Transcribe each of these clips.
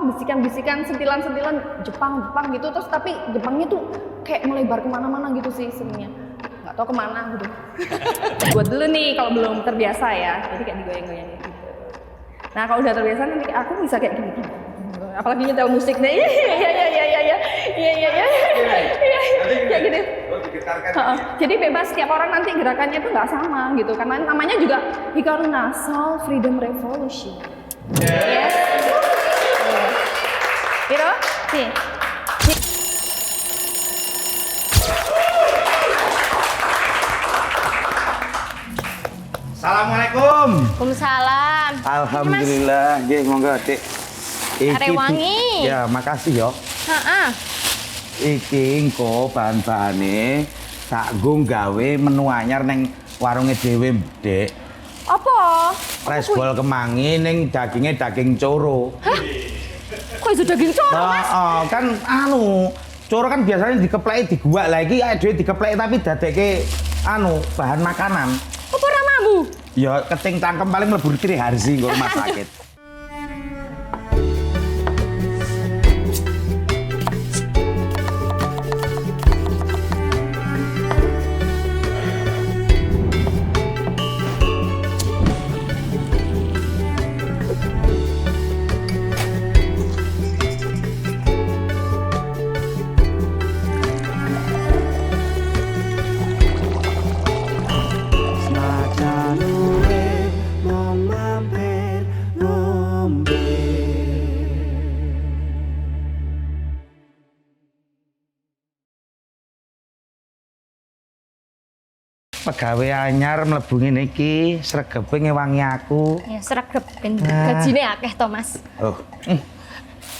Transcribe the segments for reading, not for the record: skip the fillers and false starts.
bisikan-bisikan, sentilan-sentilan Jepang gitu, terus tapi Jepangnya tuh kayak melebar kemana-mana gitu sih sebenarnya. Nggak tahu kemana gitu. Buat dulu nih kalau belum terbiasa ya, jadi kayak digoyang-goyang gitu. Nah kalau udah terbiasa nanti aku bisa kayak gini. Apalagi nyetel musik deh, iya, kayak gitu. Jadi bebas, setiap orang nanti gerakannya itu nggak sama gitu, karena namanya juga Hikaru Soul Freedom Revolution. Yes. Gitu, nih. Assalamualaikum. Waalaikumsalam. Alhamdulillah, nggih monggo, Dik. Arek wangi. Ya, makasih yo. Heeh. Iki engko bahan-bahane tak nggo gawe menu anyar ning warunge dhewe, Dik. Apa? Resbol kemangi ning daginge daging coro. Hah? Kok iso daging coro, Mas? Heeh, kan coro kan biasanya dikepleki diguak lagi, dhewe dikepleki tapi dadekke bahan makanan. Apa ora mambu? Ya keting cangkem paling mlebu Tri Harsi kok rumah sakit. Pegawe anyar mlebu ngene iki, sregepe ngewangi aku. Ya sregep ben gajine akeh to, Mas. Oh.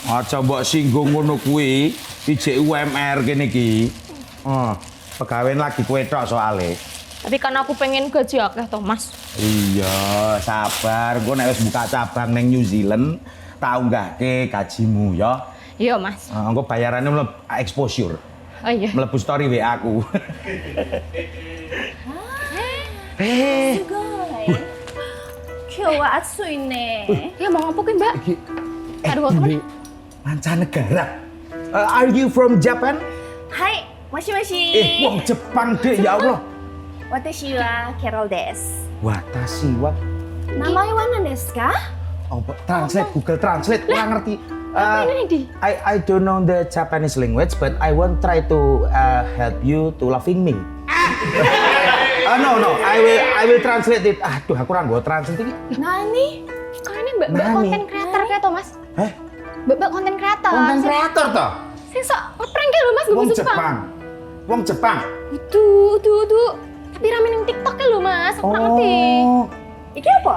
Aja mbok singgung ngono kuwi, ijek UMR kene iki. Oh, pegawean lagi kowe tok soalé. Tapi kan aku pengen gaji akeh to, Mas. Iya, sabar. Engko nek wis buka cabang ning New Zealand, tak unggahke gajimu ya. Iya, Mas. Engko bayarannya mlebu exposure. Oh iya. Mlebu story WA aku. Kyo wa atsui ne. Ya mau ngopo ki, Mbak? Aduh, kemana? Mancanegara. Are you from Japan? Hai, moshi. Wong Jepang deh, ya Allah. Watashi wa Carol desu. Watashi wa. Namanya wana desu ka? Oh, translate Google Translate, kurang ngerti. Apa ini, Di? I don't know the Japanese language, but I won't try to help you to loving me. No, I will translate it. Aduh, aku ora nggo translate iki. Nani? Kok ini Mbak konten kreator kayak to, Mas? Heh? Mbak konten kreator. Konten kreator toh? Sing sok ngeprank lho, Mas, Wong gue Jepang. Wong Jepang. Tuh. Tapi rame ning TikTok lho, Mas. Aku nggak ngerti. Iki apa?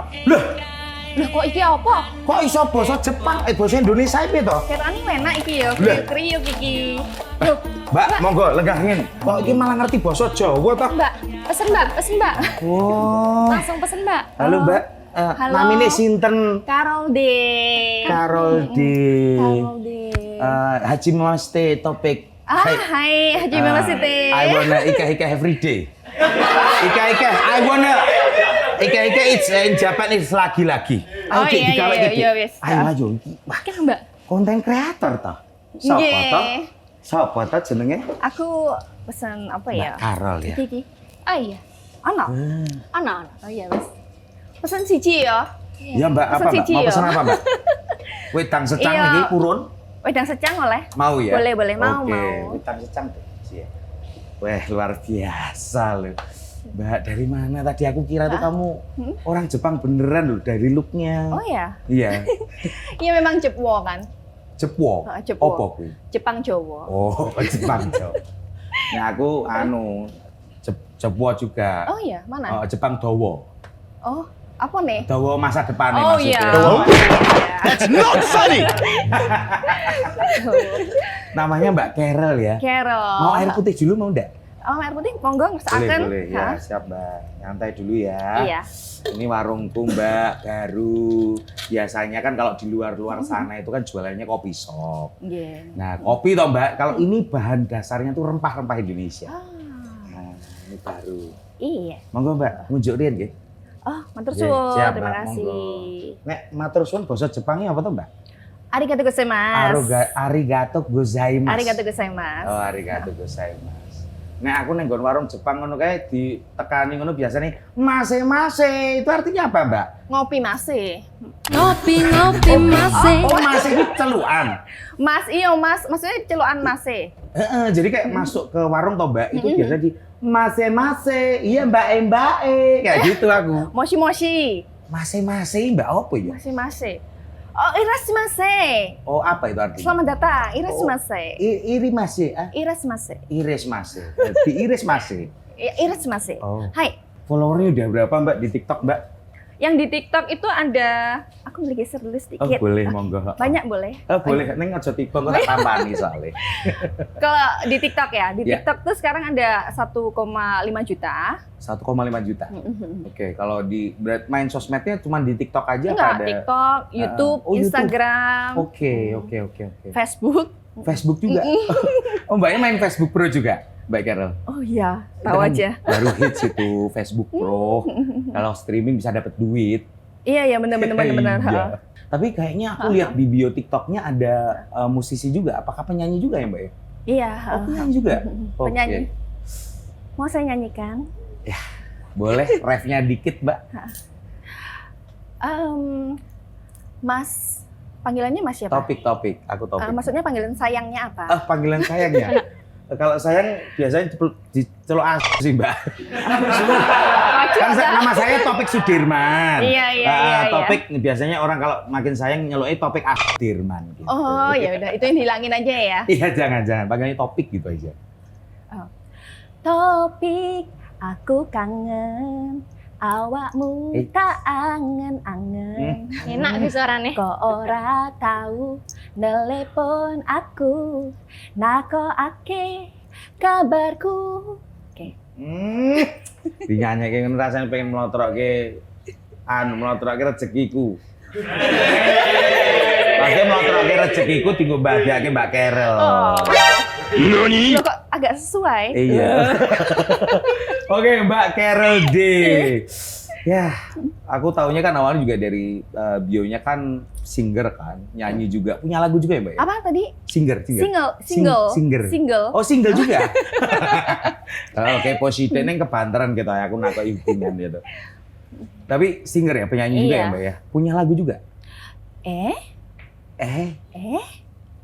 Lah kok iki apa? Kok iso basa Jepang? Basa Indonesia piye to? Kerani enak iki ya, Lah. kriuk iki. Loh, Mbak, monggo lenggah ngene. Kok iki malah ngerti basa Jawa toh? Mbak, pesen Mbak. Oh. Langsung pesen Mbak. Halo, Mbak. Halo. Namine sinten? Carol de. Carol D. Haji Maste topik. Hai, Haji Mamasite. I wanna ika every day. Ika, I wanna ika it's in Japan it's lagi-lagi. Oh, iya, wis. Ayo iki. Wah, Oke, Mbak. konten kreator toh. Sopo toh jenenge? Aku pesan apa ya? Mbak Carol ya. Iki. Ah iya. Anak. Anak. Oh iya, Mas. Pesan siji ya. Ya, Mbak, apa, Pesan Mbak? siji Mau ya. pesan apa, Mbak? Wedang secang Iya. iki purun. Wedang secang oleh? Mau ya? Boleh, mau. Oke, wedang secang deh. Ya. Wah, luar biasa loh. Mbak, dari mana tadi aku kira tuh kamu orang Jepang beneran loh dari looknya. Oh ya? Iya. Iya memang Jepwo kan? Jepwo. Jepwo. Apa kuwi? Jepang Jawa. Oh, Jepang Jawa. Nah, aku Jepwo juga. Oh iya, mana? Jepang Dawa. Oh, apa nih? Dawa masa depan Oh maksudnya. iya. That's not funny. Namanya Mbak Carol ya. Carol. Mau air putih dulu mau enggak? Oh, air putih monggo ngesaken. Boleh. Ya, siap Mbak. Nyantai dulu ya. Iya. Ini warungku Mbak, baru. Biasanya kan kalau di luar-luar sana itu kan jualannya kopi shop. Nggih. Nah, kopi toh Mbak, kalau ini bahan dasarnya tuh rempah-rempah Indonesia. Nah, ini baru. Iya. Monggo Mbak, ngunjuk riyen nggih. Oh, matur Nggih, suwun. siap, Terima Mbak, kasih. monggo. Nek matur suwun basa Jepangnya apa tuh Mbak? Arigatou gozaimasu. Arigato gozaimasu. Arigatou gozaimasu. Oh, arigato gozaimasu. Nek aku neng warung Jepang ngono kae ditekani ngono biasanya mase itu artinya apa, Mbak? Ngopi masih. Ngopi masih. Oh, mase itu celukan. Mas iya mas, maksudnya celukan masih. Jadi kayak masuk ke warung toh, Mbak, itu biasa di mase, iya Mbak, kayak gitu aku. Moshi. Mase, Mbak, apa ya? Masih. Oh, irashimasu. Oh, apa itu artinya? Selamat datang. Irashimasu. Irimase, Irashimasu. Irismase. Diirismase. Irashimasu. Oh. Hai. Followernya udah berapa, Mbak, di TikTok, Mbak? Yang di TikTok itu ada, aku beli geser dulu Oh, sedikit. boleh, monggo. Banyak boleh. Oh, boleh. Neng aja tiba kok tak tampani soalnya. Kalau di TikTok ya, di Ya. TikTok tuh sekarang ada 1,5 juta. 1,5 juta. Oke, kalau di main sosmednya cuma di TikTok aja apa Enggak, ada? TikTok, YouTube, Oh, YouTube. Instagram, Oke. Facebook. Facebook juga. Oh, Mbaknya main Facebook Pro juga, Mbak Carol. Oh iya, Itu tahu kan aja. Baru hits itu Facebook Pro. Kalau streaming bisa dapat duit. Iya, benar. Iya. Tapi kayaknya aku lihat di bio TikToknya ada musisi juga. Apakah penyanyi juga ya, Mbak ya? Iya. Oh, penyanyi juga. Oke. Penyanyi. Mau saya nyanyikan? Boleh refnya dikit, Mbak. Mas, panggilannya Mas siapa? Topik. Aku topik. Maksudnya panggilan sayangnya apa? Panggilan sayangnya. Kalau sayang biasanya diceluk asu sih, Mbak. Kan nama saya Topik Sudirman. Iya. Topik biasanya orang kalau makin sayang nyeluknya Topik Sudirman gitu. Oh, ya udah, itu yang dihilangin aja ya. Iya, jangan panggilannya Topik gitu aja. Topik, aku kangen. Awakmu tak angen-angen. Enak di suarane. Kok ora tahu nelepon aku. Nakoake kabarku. Oke. Dinyanyi kayak rasanya pengen melotrokke rezekiku. Pasti melotrokke rezekiku tinggal bahagiake Mbak Carol. Nani? Loh, kok agak sesuai? Iya. Oke, Mbak Carol D. Ya, aku taunya kan awalnya juga dari bionya kan singer kan, nyanyi juga, punya lagu juga ya, Mbak? Ya? Apa tadi? Singer. Single. Oh, single juga. Oke, posisi neng kebanteran gitu ya, aku nakok hubungan gitu. Tapi singer ya, penyanyi juga ya, Mbak ya? Punya lagu juga?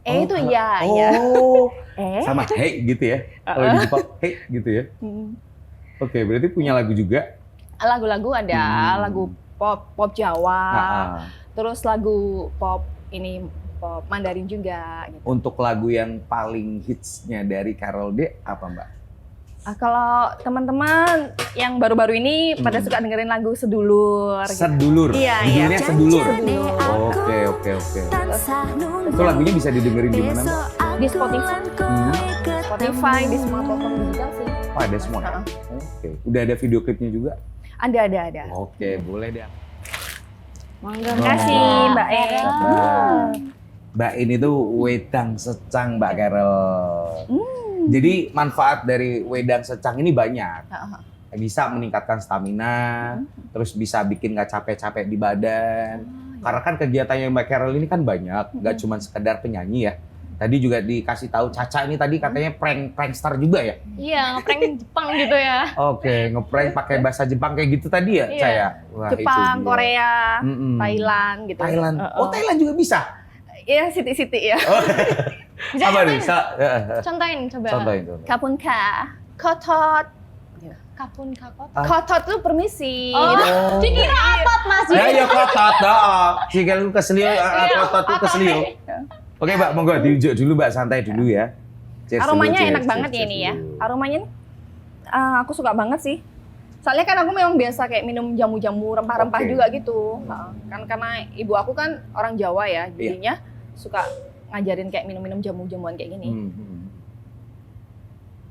Itu iya. Oh, sama hey gitu ya. Kalau di Jepang, hey gitu ya. Oke, berarti punya lagu juga? Lagu-lagu ada, lagu pop Jawa, terus lagu pop Mandarin juga. Gitu. Untuk lagu yang paling hitsnya dari Carol D apa, Mbak? Kalau teman-teman yang baru-baru ini pada suka dengerin lagu Sedulur. Gitu. Sedulur. Iya. Judulnya Sedulur. Sedulur. Oke. Itu lagunya bisa didengerin di mana, Mbak? Di Spotify, di semua platform digital sih. Oh, ada semua. Oke. Udah ada video klipnya juga? Ada. Oke, boleh deh. Terima kasih Mbak E. Mbak ini tuh wedang secang, Mbak Carol. Jadi manfaat dari wedang secang ini banyak. Bisa meningkatkan stamina, terus bisa bikin nggak capek-capek di badan. Karena kan kegiatannya Mbak Carol ini kan banyak, nggak cuma sekedar penyanyi ya. Tadi juga dikasih tahu Caca ini tadi katanya prankster juga ya? Iya, ngeprank Jepang gitu ya. Oke, ngeprank pakai bahasa Jepang kayak gitu tadi ya, Iya. Caya? Wah, itu Jepang, dia. Korea, Thailand gitu. Thailand. Oh, Thailand juga bisa? Iya, siti-siti ya. Oh. Bisa Apa nih? contohin coba. Contohin. Kapunka, kotot. Kapun kakot. Kotot tuh permisi. Oh, dikira apa Mas? Ya kotot dong. Jika lu keselio, kotot tuh keselio. Oke, Mbak, monggo diunjuk dulu, Mbak, santai dulu ya. Cheers Aromanya dulu, enak cheers, banget ya cheers ini ya. dulu. Aromanya nih, aku suka banget sih. Soalnya kan aku memang biasa kayak minum jamu-jamu rempah-rempah Oke. juga gitu. Kan karena ibu aku kan orang Jawa ya, jadinya suka ngajarin kayak minum-minum jamu-jamuan kayak gini.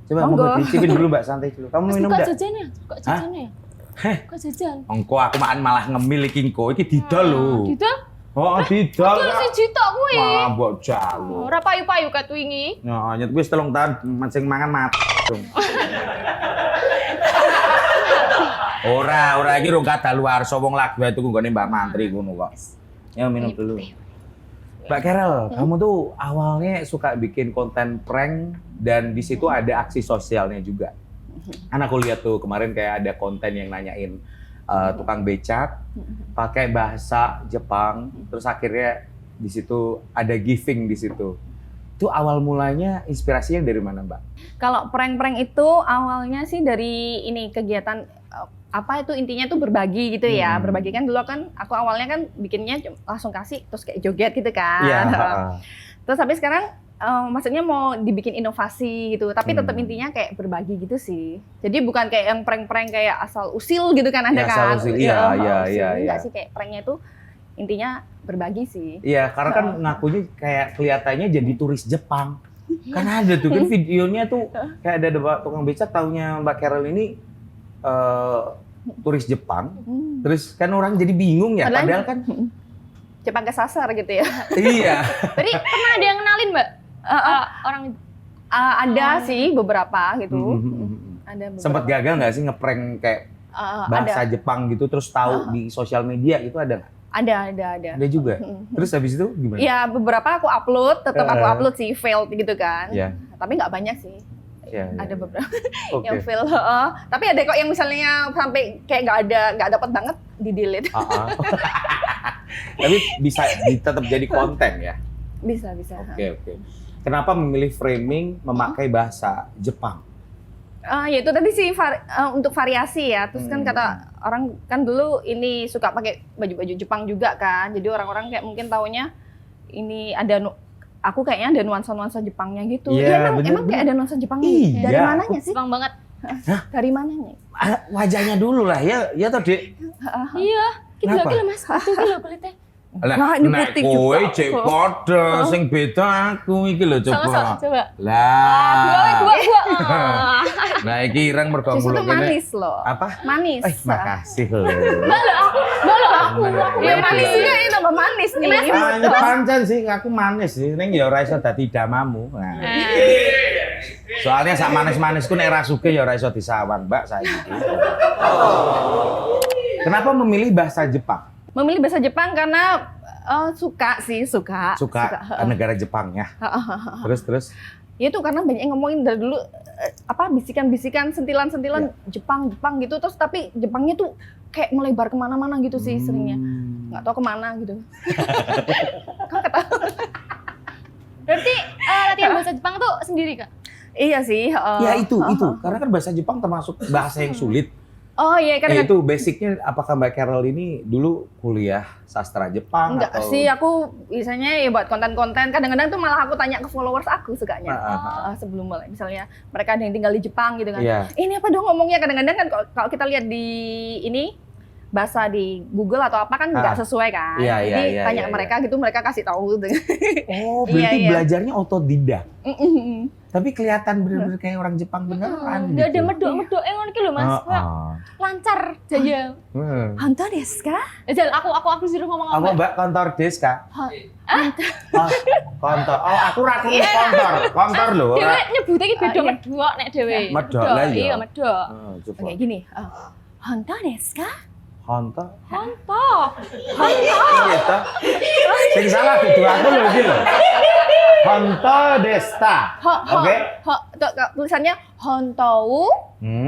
Coba Monggo. monggo dicipin dulu, Mbak, santai dulu. Kamu minum Kok enggak? jajan ya? Kok jajan ya? Kok jajan? Engko aku malah ngemil iki engko iki didol lho. Didol? Oh, didol. Didol siji tok kuwi. Wah, mbok jalu. Ora payu-payu kat wingi. Nah, nyet wis 3 tahun mancing mangan mati. Ora iki rong kadaluwarsa wong lagu itu nggone Mbak Mantri ngono kok. Ya minum dulu. Mbak Carol, kamu tuh awalnya suka bikin konten prank dan di situ ada aksi sosialnya juga. Kan aku lihat tuh kemarin kayak ada konten yang nanyain tukang becak pakai bahasa Jepang, terus akhirnya di situ ada giving di situ. Itu awal mulanya inspirasinya dari mana, Mbak? Kalau prank-prank itu awalnya sih dari ini kegiatan apa itu intinya tuh berbagi gitu ya. Berbagi kan dulu kan aku awalnya kan bikinnya langsung kasih terus kayak joget gitu kan. Iya. Terus tapi sekarang maksudnya mau dibikin inovasi gitu, tapi tetap intinya kayak berbagi gitu sih. Jadi bukan kayak yang prank-prank kayak asal usil gitu kan ada Ya, kan. asal usil. Iya. Enggak sih, kayak pranknya itu intinya berbagi sih. Iya, karena kan ngakunya kayak kelihatannya jadi turis Jepang. Kan ada tuh kan videonya tuh kayak ada tukang becak, taunya Mbak Carol ini turis Jepang. Terus kan orang jadi bingung ya, padahal kan Jepang kesasar gitu ya. iya. Berarti pernah ada yang kenalin Mbak? Orang Ada sih beberapa gitu. Ada beberapa. Sempat gagal nggak sih ngeprank kayak bahasa ada. Jepang gitu terus tahu di sosial media itu ada nggak? Ada. Ada juga. Terus habis itu gimana? Ya beberapa aku upload, tetap aku upload sih failed gitu kan. Iya. Tapi nggak banyak sih. Iya. Ada beberapa Oke. yang fail. Tapi ada kok yang misalnya sampai kayak nggak dapat banget di delete. Tapi bisa tetap jadi konten ya. Bisa. Oke. Kenapa memilih framing memakai bahasa Jepang? Ya itu tadi sih untuk variasi ya. Terus kan kata orang kan dulu ini suka pakai baju-baju Jepang juga kan. Jadi orang-orang kayak mungkin taunya ini ada aku kayaknya ada nuansa-nuansa Jepangnya gitu. Iya, Iya, emang kayak ada nuansa Jepangnya. Iya. Dari mananya sih? Jepang banget. Dari mananya? Wajahnya dulu lah ya toh Dek. Iya, Kenapa? gila Mas. Itu gila kulitnya. Wah, ini putih kowe juga. cek padha sing beda aku iki lho Sama-sama, coba. coba. Lah. Gua. Nah iki ireng mergo Justru mbuluk itu kene. manis loh. Apa? Manis. Makasih lho. Balo aku. Ya manis juga ini tambah manis nih. Ya pancen sih aku manis sih ning ya ora iso dadi damamu. Nah. Soalnya sak manis-manisku nek ra sugih ya ora iso disawang, Mbak saiki. Kenapa memilih bahasa Jepang? Memilih bahasa Jepang karena suka. Suka negara Jepang ya. Terus. Ya itu karena banyak yang ngomongin dari dulu bisikan-bisikan, sentilan-sentilan Jepang gitu. Terus tapi Jepangnya tuh kayak melebar kemana-mana gitu sih seringnya. Nggak tahu kemana gitu. Kau ketawa. Berarti latihan bahasa Jepang tuh sendiri Kak? Iya sih. Ya itu. Karena kan bahasa Jepang termasuk bahasa yang sulit. Oh iya kan. Itu basicnya apakah Mbak Carol ini dulu kuliah sastra Jepang Enggak atau? sih, aku biasanya ya buat konten-konten. Kadang-kadang tuh malah aku tanya ke followers aku sukanya. Sebelum mulai, misalnya mereka ada yang tinggal di Jepang gitu kan. Iya. Ini apa dong ngomongnya? Kadang-kadang kan kalau kita lihat di ini bahasa di Google atau apa kan nggak sesuai kan. Jadi tanya ke mereka gitu, mereka kasih tahu gitu. Oh, berarti Iya. belajarnya otodidak. Tapi kelihatan bener-bener kayak orang Jepang beneran Nggak ada gitu. medok ngono iki lho Mas. Lancar jaya. Honto desu ka? Jal aku disuruh ngomong Apa apa? Mbak kontor des Kak? Kontor. Oh, aku ra krungu kontor. Kontor lho. Dewe ora. nyebutnya iki beda Iya. medok nek dhewe. Medok lah iya. Iya, medok. Coba. Kayak gini. Honto desu ka? Kontor. Honto. Iya toh. Sing salah dudu aku lho iki lho. Honto desta. Oke. Tulisannya hontou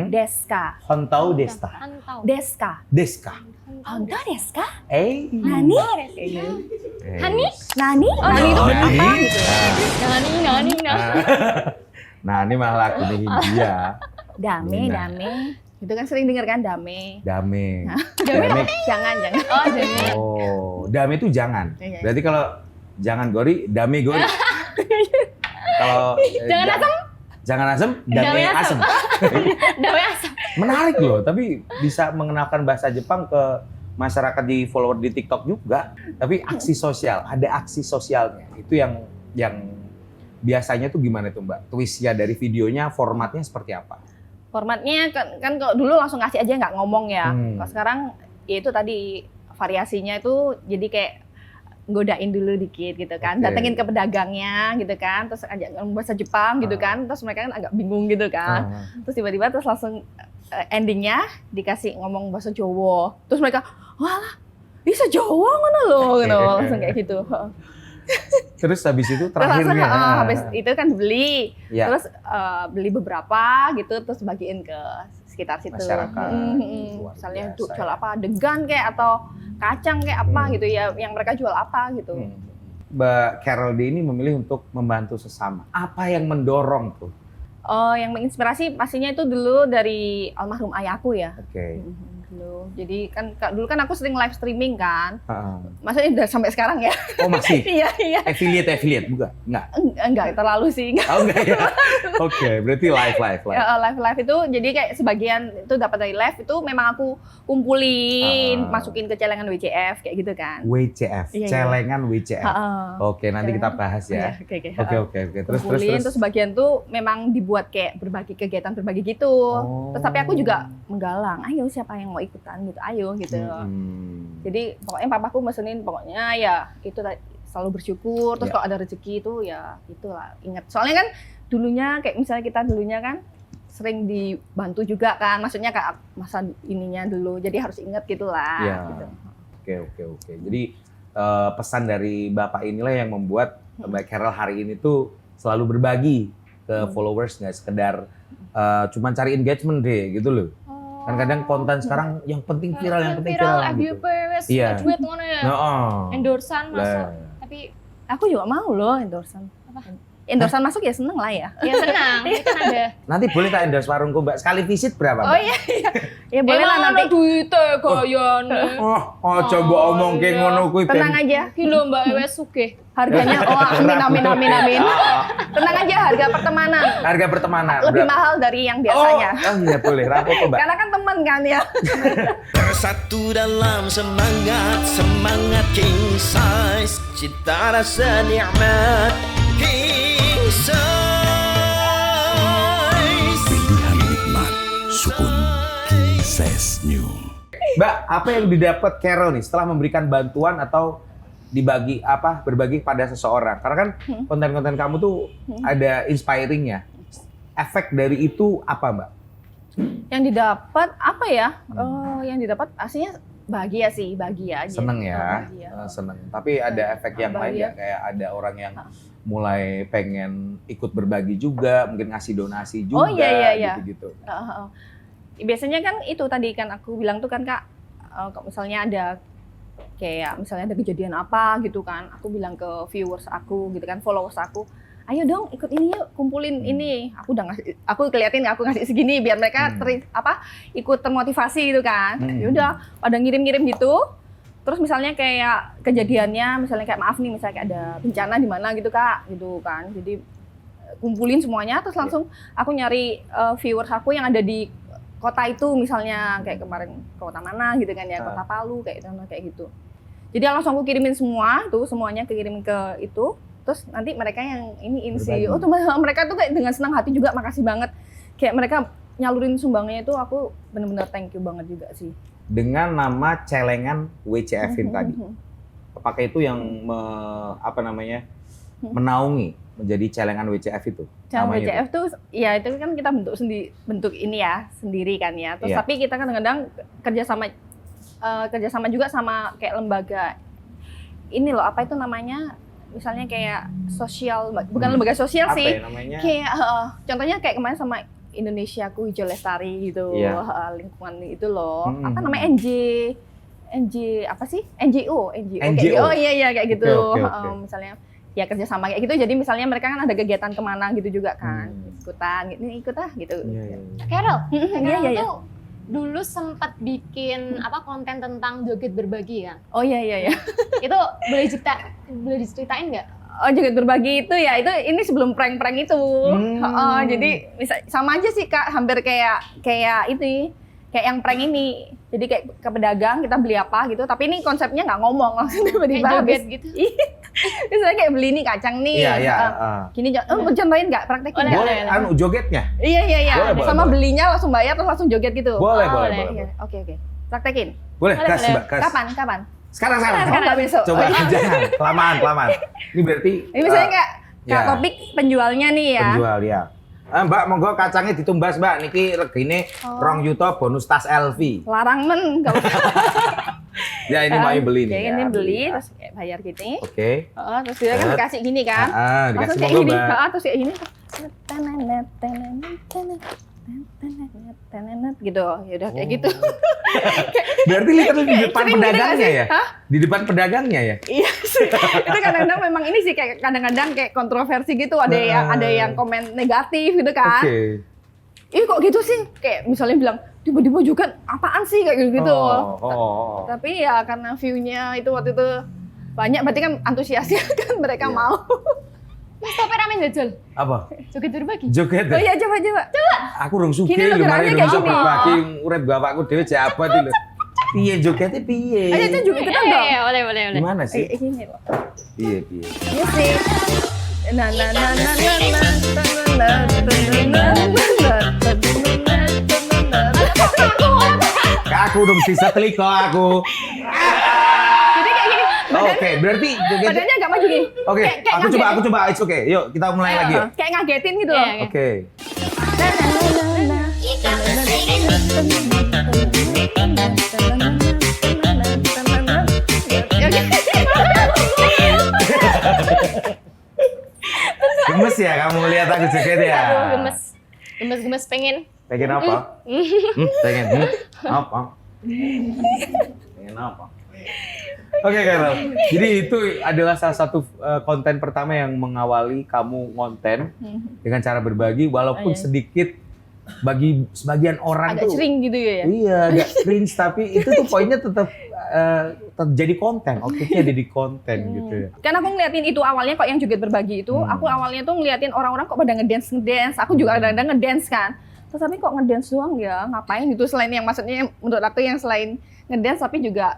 desu ka? Honto desta. Antau. Desu ka? Deska. Honto desu ka? Nani? Hani? Nani? Nani itu apa gitu? Nani. Nah, ini malah lagu di Hindia. Dame. Itu kan sering denger kan dame. Dame. Jangan. Oh, jadi. Oh, dame itu jangan. Iya. Berarti kalau jangan gori, dame gori. Kalau Jangan asam. Jangan asem, dame asem. Dawe asam. Menarik loh, tapi bisa mengenalkan bahasa Jepang ke masyarakat di follower di TikTok juga. Tapi aksi sosial, ada aksi sosialnya. Itu yang biasanya tuh gimana tuh Mbak? Twistnya dari videonya, formatnya seperti apa? Formatnya kan kalau dulu langsung ngasih aja nggak ngomong ya. Kalau sekarang ya itu tadi variasinya itu jadi kayak godain dulu dikit gitu kan. Oke. Datengin ke pedagangnya gitu kan. Terus ajak ngomong bahasa Jepang gitu kan. Terus mereka kan agak bingung gitu kan. Terus tiba-tiba terus langsung endingnya dikasih ngomong bahasa Jawa. Terus mereka, walah bisa Jawa ngono loh, gitu. Langsung kayak gitu. Terus habis itu Terus langsung, terakhirnya. habis itu kan dibeli, Ya. terus beli beberapa gitu, terus bagiin ke sekitar situ. Masyarakat. Luar Misalnya biasa jual ya. apa, degan kayak atau kacang kayak apa gitu ya, yang mereka jual apa gitu. Mbak Carol D ini memilih untuk membantu sesama. Apa yang mendorong tuh? Yang menginspirasi pastinya itu dulu dari almarhum ayahku ya. Oke. Dulu. Jadi kan dulu kan aku sering live streaming kan. Heeh. Maksudnya udah sampai sekarang ya. Oh masih? Iya, iya. Affiliate bukan? Enggak? Enggak terlalu sih. Oh enggak ya? Oke, berarti live. Ya, live itu jadi kayak sebagian itu dapat dari live itu memang aku kumpulin, masukin ke celengan WCF kayak gitu kan. WCF, Iya, iya. celengan WCF. Oke, nanti kita Celengan. bahas ya. Oke. Oke. Terus. Kumpulin, terus sebagian tuh memang dibuat kayak kegiatan berbagi gitu. Oh. Terus tapi aku juga menggalang, ayo siapa yang mau ikutan gitu, ayo gitu. Jadi pokoknya papaku mesenin pokoknya ya itu selalu bersyukur, terus Ya. kalau ada rezeki itu ya itulah ingat. Soalnya kan dulunya kayak misalnya kita dulunya kan sering dibantu juga kan, maksudnya kayak masa ininya dulu, jadi harus ingat gitulah. Ya. Gitu. Oke. Jadi pesan dari Bapak inilah yang membuat Mbak Carol hari ini tuh selalu berbagi ke followers, nggak sekedar cuman cari engagement deh gitu loh. Kan kadang konten sekarang yang penting viral, yang penting viral gitu. FYP wes Iya. duit ngono ya. Endorsan masuk. Lah. Tapi Aku juga mau loh endorsan. Endorsan masuk ya seneng lah ya. ya senang, ini kan ada. Nanti boleh tak endorse warungku Mbak? Sekali visit berapa Mbak? Oh iya. Ya boleh lah nanti. duitnya gayane. Oh, coba omong ke ngono kuwi Tenang aja. Kilo Mbak wes sugih. Harganya amin. Tenang aja, harga pertemanan Harga pertemanan. lebih berapa? mahal dari yang biasanya. Oh iya boleh. Rapopo Mbak? Karena kan teman kan ya. Bersatu dalam semangat king size, cita rasa nikmat king size. Pilihan nikmat Sukun King Size New. Mbak, apa yang didapat Carol nih setelah memberikan bantuan atau berbagi pada seseorang? Karena kan konten-konten kamu tuh ada inspiringnya. Efek dari itu apa Mbak? Yang didapat apa ya? Yang didapat aslinya bahagia sih, bahagia aja. Seneng ya, Bahagia. seneng. Tapi ada efek yang lain Bahagia. ya, kayak ada orang yang mulai pengen ikut berbagi juga, mungkin ngasih donasi juga, Oh, iya. gitu-gitu. Biasanya kan itu tadi kan aku bilang tuh kan Kak, kalau misalnya ada kayak misalnya ada kejadian apa gitu kan, aku bilang ke viewers aku gitu kan, followers aku, ayo dong ikut ini yuk, kumpulin ini. Aku udah ngasih, aku keliatin aku ngasih segini biar mereka ikut termotivasi gitu kan. Ya udah pada ngirim-ngirim gitu. Terus misalnya kayak kejadiannya, misalnya kayak maaf nih, misalnya kayak ada bencana di mana gitu Kak, gitu kan. Jadi kumpulin semuanya, terus langsung aku nyari viewers aku yang ada di kota itu, misalnya kayak kemarin ke kota mana gitu kan ya, kota Palu kayak gitu. Jadi langsung aku kirimin semua tuh, semuanya kirimin ke itu. Terus nanti mereka yang ini sih, Berbagi. tuh mereka tuh kayak dengan senang hati juga, makasih banget. Kayak mereka nyalurin sumbangnya itu, aku bener-bener thank you banget juga sih. Dengan nama celengan WCF-in tadi. Apakah itu yang menaungi menjadi celengan WCF itu? Yang Namanya WCF tuh, ya itu kan kita bentuk ini ya, sendiri kan ya. Terus Iya. tapi kita kadang-kadang kerjasama juga sama kayak lembaga, ini loh, apa itu namanya, misalnya kayak sosial, bukan lembaga sosial Apa sih. ya namanya? Kayak contohnya kayak kemarin sama Indonesiaku Hijau Lestari gitu, Iya. lingkungan itu loh. Hmm. Apa namanya, NJ apa sih? NGO. NGO. Oh iya kayak gitu. Oke. Misalnya ya kerjasama kayak gitu. Jadi misalnya mereka kan ada kegiatan kemana gitu juga kan, ikutan, ini ikut gitu. Iya. Carol, Carol Iya. tuh dulu sempat bikin konten tentang joget berbagi kan. Oh iya. Itu boleh diceritain nggak? Oh, joget berbagi itu ya, ini sebelum prank-prank itu. Jadi sama aja sih Kak, hampir kayak ini, kayak yang prank ini. Jadi kayak ke pedagang kita beli apa gitu, tapi ini konsepnya nggak ngomong, langsung tiba-tiba Kayak joget habis. gitu. Misalnya kayak beli nih kacang nih. Iya. Gini, contohin nggak, praktekin nggak? Boleh, jogetnya? Iya. Boleh, Sama boleh. belinya langsung bayar terus langsung joget gitu. Boleh. Iya. Oke. Praktekin. Boleh, Boleh, gas boleh. Mbak, gas. Kapan? Sekarang. Oh, nggak besok. Coba, Oh, iya. jangan. Kelamaan. Ini berarti Ini misalnya kayak ya. topik penjualnya nih ya. penjual ya. Mbak, monggo kacangnya ditumbas Mbak. Niki regine 2 juta bonus tas LV. Larang men, nggak usah. Ya ini Mai beli nih. Ya, ya, ini beli, ya. terus kayak bayar gini. Oke. Terus dia kan dikasih gini kan. Dikasih Terus kayak monggo, gini. Mbak. Terus kayak gini. Gitu. Ya udah kayak gitu. Berarti literally di depan Sering gitu nggak pedagangnya sih? ya? Hah? Di depan pedagangnya ya? Iya sih. Itu kadang-kadang memang ini sih kayak kadang-kadang kayak kontroversi gitu. Ada yang komen negatif gitu kan. Oke. Ih kok gitu sih? Kayak misalnya bilang tiba-tiba juga apaan sih kayak gitu. Oh. Tapi ya karena view-nya itu waktu itu banyak, berarti kan antusiasnya kan mereka Iya. mau. Mas tope ramen jajal. Apa? Joget berbagi. Joget. Oh iya coba. Aku rung sugih Gini lho lho, mari gerakannya rung iso kayak gini. berbagi urip bapakku dhewe jabat iki lho. Piye jogetnya piye? Ayo itu juga kita dong. Iya, boleh. Gimana sih? Ini loh. Piye? Iya sih. Aku dong sisa teliko aku. Jadi kayak gini. Oke, berarti joget. Badannya agak maju gini. Oke, Kayak aku ngagetin. coba. It's okay. Yuk, kita mulai lagi yuk. Kayak ngagetin gitu loh. Iya. Oke. Gemes ya kamu lihat aku joget ya? Aduh, gemes pengen. Pengen apa? Pengen apa? Pengen apa? Oke Carol, jadi itu adalah salah satu konten pertama yang mengawali kamu konten dengan cara berbagi, walaupun sedikit bagi sebagian orang Agak tuh sering gitu ya. iya agak cringe, tapi itu tuh poinnya tetap jadi konten, outputnya jadi konten gitu ya. Kan aku ngeliatin itu awalnya kok yang joget berbagi itu, aku awalnya tuh ngeliatin orang-orang kok pada ngedance, aku juga kadang-kadang ngedance kan. Terus tapi kok ngedance doang ya, ngapain gitu selain yang maksudnya menurut aku yang selain ngedance tapi juga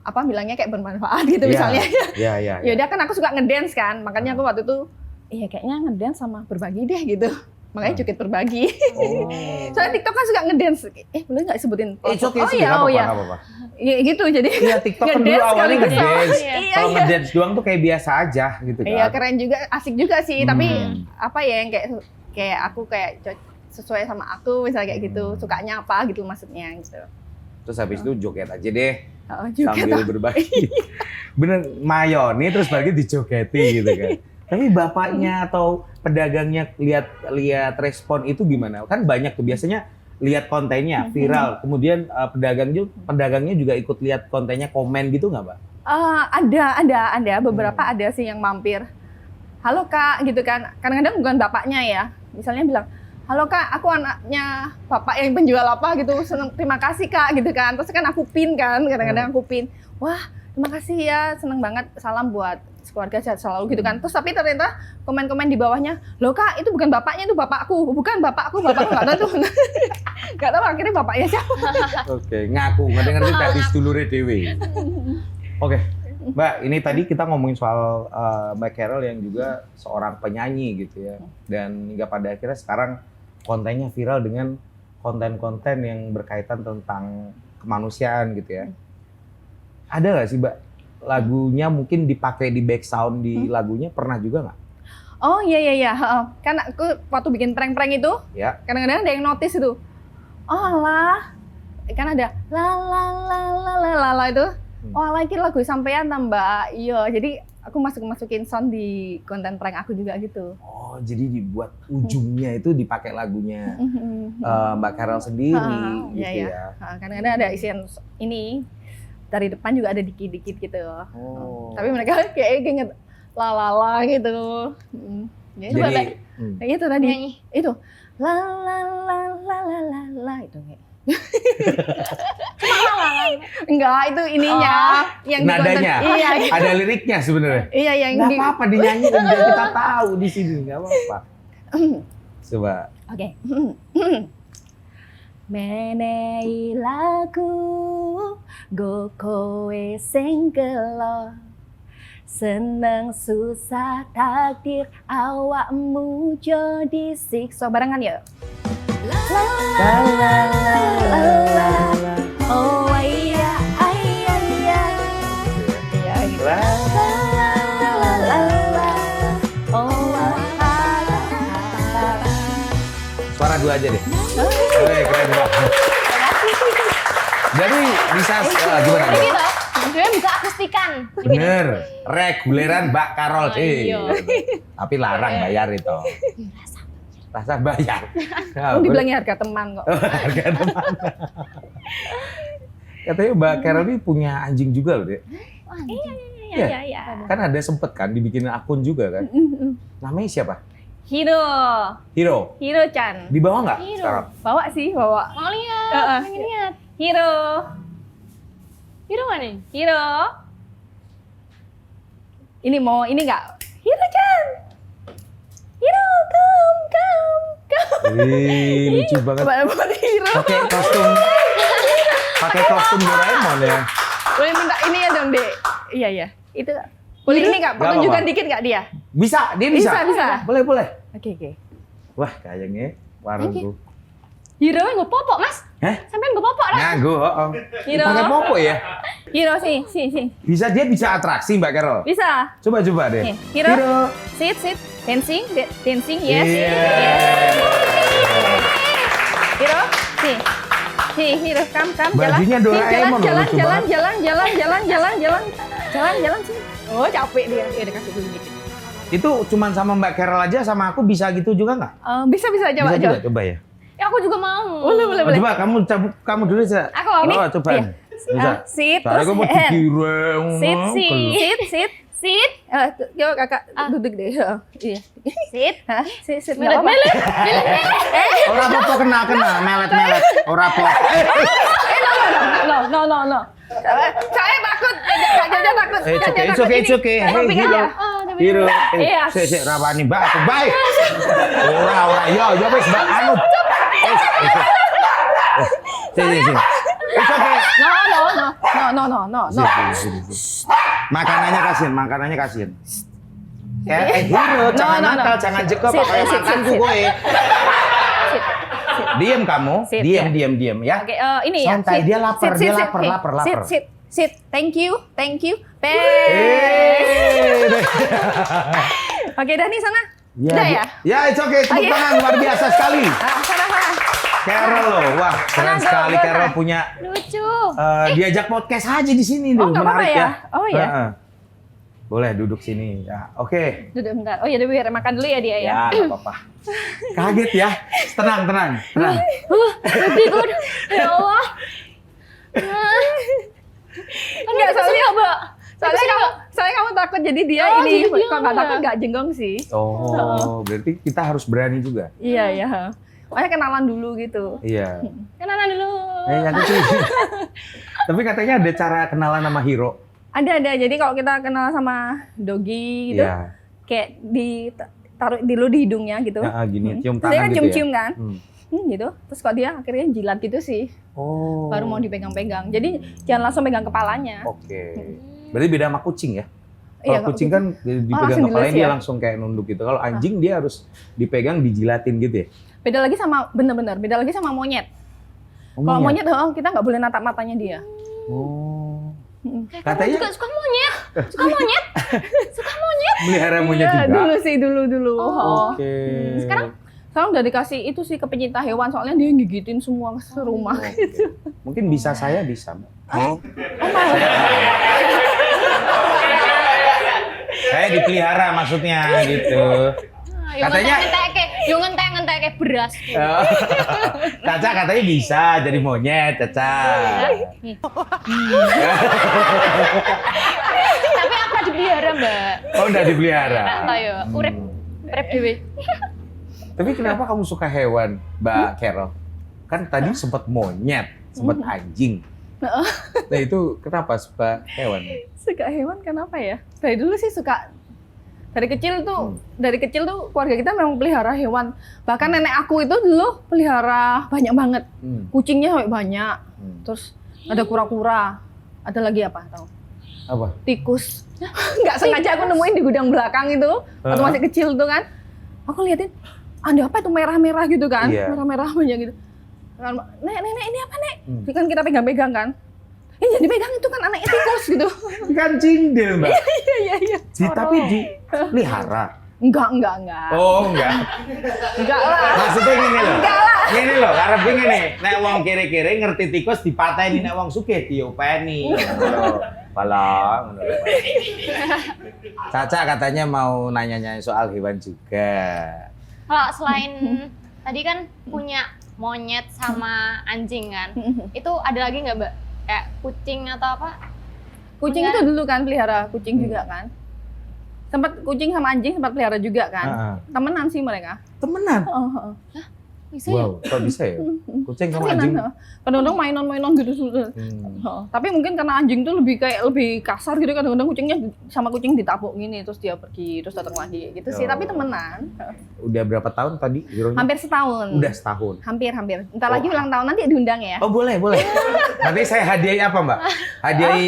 apa bilangnya kayak bermanfaat gitu misalnya. Iya. Ya udah kan aku suka ngedance kan, makanya aku waktu itu iya kayaknya ngedance sama berbagi deh gitu. Makanya joget berbagi. Oh. Soalnya TikTok kan suka ngedance. Boleh nggak sebutin? It's okay Oh sih, iya, nggak oh apa-apa, iya. nggak apa-apa. Iya gitu jadi. Iya, TikTok kan dulu ngedance awalnya sekaligus sama- ngedance. Iya, Kalau iya. ngedance doang tuh kayak biasa aja gitu kan. Iya keren juga, asik juga sih. Tapi Hmm. apa ya yang kayak aku kayak sesuai sama aku misalnya kayak gitu. Sukanya apa gitu maksudnya gitu. Terus habis itu joget aja deh. Juga Sambil tuh. berbagi. Bener, mayoni terus bagi dijogeti gitu kan. Tapi bapaknya atau pedagangnya lihat respon itu gimana? Kan banyak tuh biasanya lihat kontennya viral, kemudian pedagangnya juga ikut lihat kontennya, komen gitu nggak, Mbak? Ada beberapa ada sih yang mampir. Halo Kak gitu kan. Kadang-kadang bukan bapaknya ya. Misalnya bilang, "Halo Kak, aku anaknya Bapak yang penjual apa gitu. Seneng, terima kasih Kak." gitu kan. Terus kan aku pin kan, kadang-kadang aku pin. "Wah, terima kasih ya. Seneng banget. Salam buat keluarga sehat selalu." gitu kan. Terus tapi ternyata komen-komen di bawahnya, "Loh Kak, itu bukan bapaknya, itu bapakku." "Bukan bapakku nggak tahu tuh." Nggak tahu akhirnya bapaknya siapa. Oke, ngaku ngerti tadi dulure dewe. Oke, Mbak, ini tadi kita ngomongin soal Mbak Carol yang juga seorang penyanyi gitu ya. Dan hingga pada akhirnya sekarang kontennya viral dengan konten-konten yang berkaitan tentang kemanusiaan gitu ya. Ada nggak sih, Mbak, lagunya mungkin dipakai di back sound di lagunya, pernah juga nggak? Oh iya. Kan aku waktu bikin prank-prank itu, Ya. kadang-kadang ada yang notice itu. Oh alah, kan ada la itu. Oh alah, ini lagu sampean ta, Mbak. Iya, jadi aku masukin sound di konten prank aku juga gitu. Oh, jadi dibuat ujungnya itu dipakai lagunya Mbak Carol sendiri gitu Iya. ya. Kadang-kadang ada isian ini dari depan juga ada dikit-dikit gitu. Oh. Tapi mereka kayak inget la gitu. Ya, Jadi, kayak itu tadi. Nyanyi. Itu la itu kayak. Enggak, itu ininya yang di konten. nadanya, Iya, ada liriknya sebenarnya. iya yang Nggak di. apa-apa dinyanyiin biar kita tahu di sini, nggak apa-apa. Coba. Oke. Menehi lagu go kowe sing gelo, seneng susah takdir awakmu jo disiksa barengan ya. Oh iya iya. Suara dua aja deh. Oke, keren banget. Jadi bisa gimana? Mbak? Dia buka akustikan. Bener, reguleran Mbak Carol D. iya. Tapi larang bayar itu. Rasa bayar. Oh, dibilangnya harga teman kok. Harga teman. Katanya Mbak Carol ini punya anjing juga loh, Dek. Iya. Kan ada sempet kan dibikinin akun juga kan. Namanya siapa? Hiro Chan. Dibawa nggak Hiro. sekarang? Bawa sih, bawa. Mau lihat, pengen lihat. Hiro mana? Hiro. Ini mau ini nggak? Hiro Chan. Hiro, come. Wih, lucu banget. Buat Hiro. Pakai kostum Doraemon ya. Boleh minta ini ya dong, Dek. Iya. Itu boleh ini nggak? Nggak Pertunjukan apa-apa. dikit nggak dia? Bisa, dia bisa. Bisa. Boleh. Oke. Wah, kayaknya warungku. Hiro nggak popok mas? Hah? Sampai nggak popok lah. Nganggu, Hiro. Pakai popo ya? Hiro sih. Dia bisa atraksi Mbak Carol. Bisa. Coba deh. Nih, Hiro. Sit. Dancing, yes. Iya. Yes. Hiro, sih. Hiro, come, Bajunya Doraemon loh, lucu banget. Jalan sih. Oh, capek dia. Ya udah kasih dulu dikit. Itu cuman sama Mbak Carol aja, sama aku bisa gitu juga nggak? Bisa coba. Bisa juga, coba ya. Ya aku juga mau. Boleh. Coba kamu dulu aja. Aku mau. Oh, coba. Iya. Bisa. Sit, Soalnya terus aku mau hand. dikira. Sit. Coba kakak duduk deh. Iya. Sit. Sit. Melet. Ora apa-apa kena, melet. Ora apa. No. Saya takut. Kak takut. It's okay. Hey, Hiro. Iya. Sik rawani Mbak aku baik. Ora. Yo wis Mbak anu. Sini. It's okay. No. Sini. Makanannya kasihin. Hiro, jangan No. nakal, jangan jekop Sit, kayak sit, makanku sit. gue. Diam kamu, Sit, diam ya. Oke, ini ya. Santai, dia lapar, Sit. lapar. Sit. Thank you. Oke, dah nih sana. Udah ya? Ya, it's okay. Tepuk tangan luar biasa sekali. Sana. Carol loh, wah keren sekali go, Carol sana. punya Lucu. diajak podcast aja di sini Oh, tuh, nggak apa-apa menarik ya? ya. Oh, iya. Boleh duduk sini. Ya, oke. Duduk bentar. Oh iya, biar makan dulu ya dia ya. Ya, nggak apa-apa. Kaget ya. Tenang. Lebih good. Ya Allah. Enggak, soalnya kamu takut jadi dia Oh, ini jadi dia kalau nggak nggak. takut nggak jenggong sih. Oh, berarti kita harus berani juga. Iya. Makanya kenalan dulu gitu. Iya. Kenalan dulu. Aku tuh. Tapi katanya ada cara kenalan sama Hiro. Ada. Jadi kalau kita kenal sama Dogi gitu, Iya. kayak ditaruh dulu di hidungnya gitu. Ya, gini, cium Terus dia tangan kan gitu cium-cium ya. kan. Gitu. Terus kalau dia akhirnya jilat gitu sih. Oh. Baru mau dipegang-pegang. Jadi jangan langsung pegang kepalanya. Oke. Berarti beda sama kucing ya? Iya, Kalau kucing kan dipegang langsung kepalanya dilus dia ya? langsung kayak nunduk gitu. Kalau anjing dia harus dipegang, dijilatin gitu ya? Beda lagi sama beda lagi sama monyet. Kalau monyet kita nggak boleh natap matanya dia. Oh. Kamu Katanya juga suka monyet. Suka monyet. melihara monyet Iya, juga. dulu. Oke. Sekarang udah dikasih itu sih ke pencinta hewan, soalnya dia gigitin semua serumah. Oke. Mungkin bisa saya bisa. Mbak. Saya dipelihara maksudnya gitu. Katanya Yo ngentek kayak beras. Caca katanya bisa jadi monyet, Caca. Tapi apa dipelihara mbak? Oh, udah dipelihara. Tahu ya, urip dewe. Tapi kenapa kamu suka hewan, Mbak Carol? Kan tadi sempat monyet, sempat anjing. Nah itu kenapa suka hewan? Suka hewan kenapa ya? Dari dulu sih suka. Dari kecil tuh keluarga kita memang pelihara hewan. Bahkan nenek aku itu dulu pelihara banyak banget. Kucingnya banyak. Terus ada kura-kura. Ada lagi apa? Tahu? Apa? Tikus. Nggak sengaja aku nemuin di gudang belakang itu. Waktu masih kecil tuh kan. Aku liatin, ada apa itu merah-merah gitu kan. Iya. Merah-merah banyak gitu. Nek, ini apa nek? Kan kita pegang-pegang kan. Ini jadi pegang itu kan anaknya tikus gitu. Kan cindil, Mbak. Iya. Tapi dipelihara. Enggak. Oh, enggak. Enggak lah. Maksudnya gini loh. Gini loh, karep ngene. Nek wong kere-kere ngerti tikus dipateni, nek wong sugih diopeni. Palong. Caca katanya mau nanya-nanya soal hewan juga. Kalau selain tadi kan punya monyet sama anjing kan, itu ada lagi nggak Mbak? Kayak kucing atau apa? Kucing itu dulu kan pelihara kucing juga kan. Sempat kucing sama anjing sempat pelihara juga kan. Temenan sih mereka. Temenan? Bisa ya? Wow, kok bisa ya? Kucing sama anjing. Kadang-kadang mainan-mainan gitu. Tapi mungkin karena anjing tuh lebih kasar gitu, kadang-kadang kucingnya sama kucing ditapuk gini terus dia pergi terus datang lagi gitu sih. Tapi temenan. Udah berapa tahun tadi Hero-nya? Hampir setahun. Udah setahun. Hampir. Entar lagi ulang tahun nanti diundang ya. Oh boleh. Nanti saya hadiahi apa Mbak? Hadiahi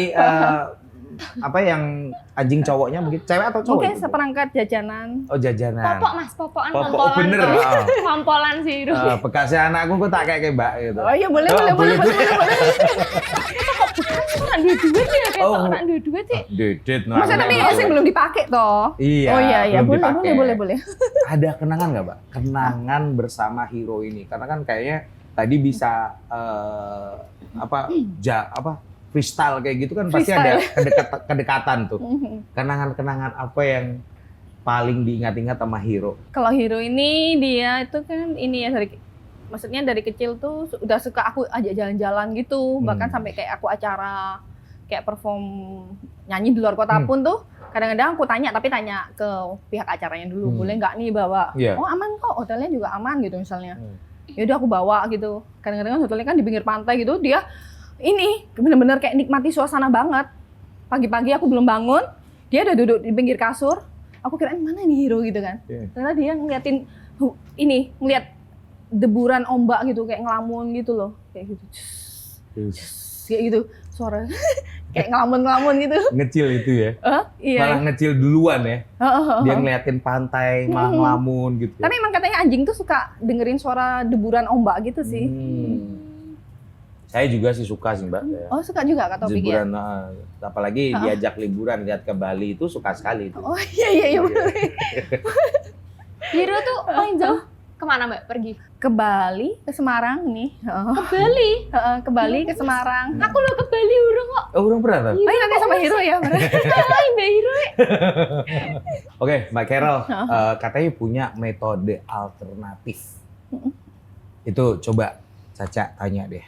apa yang anjing cowoknya mungkin cewek atau cowok? Mungkin itu? seperangkat jajanan. Oh jajanan. Popok Mas, popokan Popok, mampolan. bener. tuh. Mampolan sih itu. Bekasnya anakku kok tak kayak Mbak gitu. Oh iya boleh. Orang dua-dua sih ya, kayak orang dua-dua sih. Didit. Masa tapi sih belum dipakai toh. Iya. Oh iya, belum dipakai. boleh. Ada kenangan nggak Mbak? Kenangan bersama Hero ini, karena kan kayaknya tadi bisa freestyle kayak gitu kan pasti ada kedekatan tuh. Kenangan-kenangan apa yang paling diingat-ingat sama Hero? Kalau Hero ini dia itu kan ini ya maksudnya dari kecil tuh udah suka aku ajak jalan-jalan gitu, bahkan sampai kayak aku acara kayak perform nyanyi di luar kota pun tuh kadang-kadang aku tanya ke pihak acaranya dulu, boleh nggak nih bawa? Yeah. Oh aman kok, hotelnya juga aman gitu misalnya. Ya udah aku bawa gitu. Kadang-kadang hotelnya kan di pinggir pantai gitu, dia ini bener-bener kayak nikmati suasana banget. Pagi-pagi aku belum bangun, dia udah duduk di pinggir kasur. Aku kira mana nih Hero gitu kan. Ternyata dia ngeliat deburan ombak gitu, kayak ngelamun gitu loh. Kayak gitu. Kayak gitu, suara kayak ngelamun gitu. Ngecil itu ya? Iya. Malah ngecil duluan ya? Dia ngeliatin pantai, malah ngelamun gitu. Tapi emang katanya anjing tuh suka dengerin suara deburan ombak gitu sih. Saya juga sih suka sih Mbak. Oh suka juga Kak Topik ya? Liburan, apalagi diajak liburan, lihat ke Bali itu suka sekali itu. Oh iya boleh. Hero tuh paling jauh kemana Mbak pergi? Ke Bali, ke Semarang nih. Ke Bali? Ke Bali, ke Semarang. Aku lo ke Bali urung kok. Oh urung pernah tuh? Oh iya nanti sama Hero ya? Hai Mbak Hero. Oke Mbak Carol, katanya punya metode alternatif. Itu coba Caca tanya deh.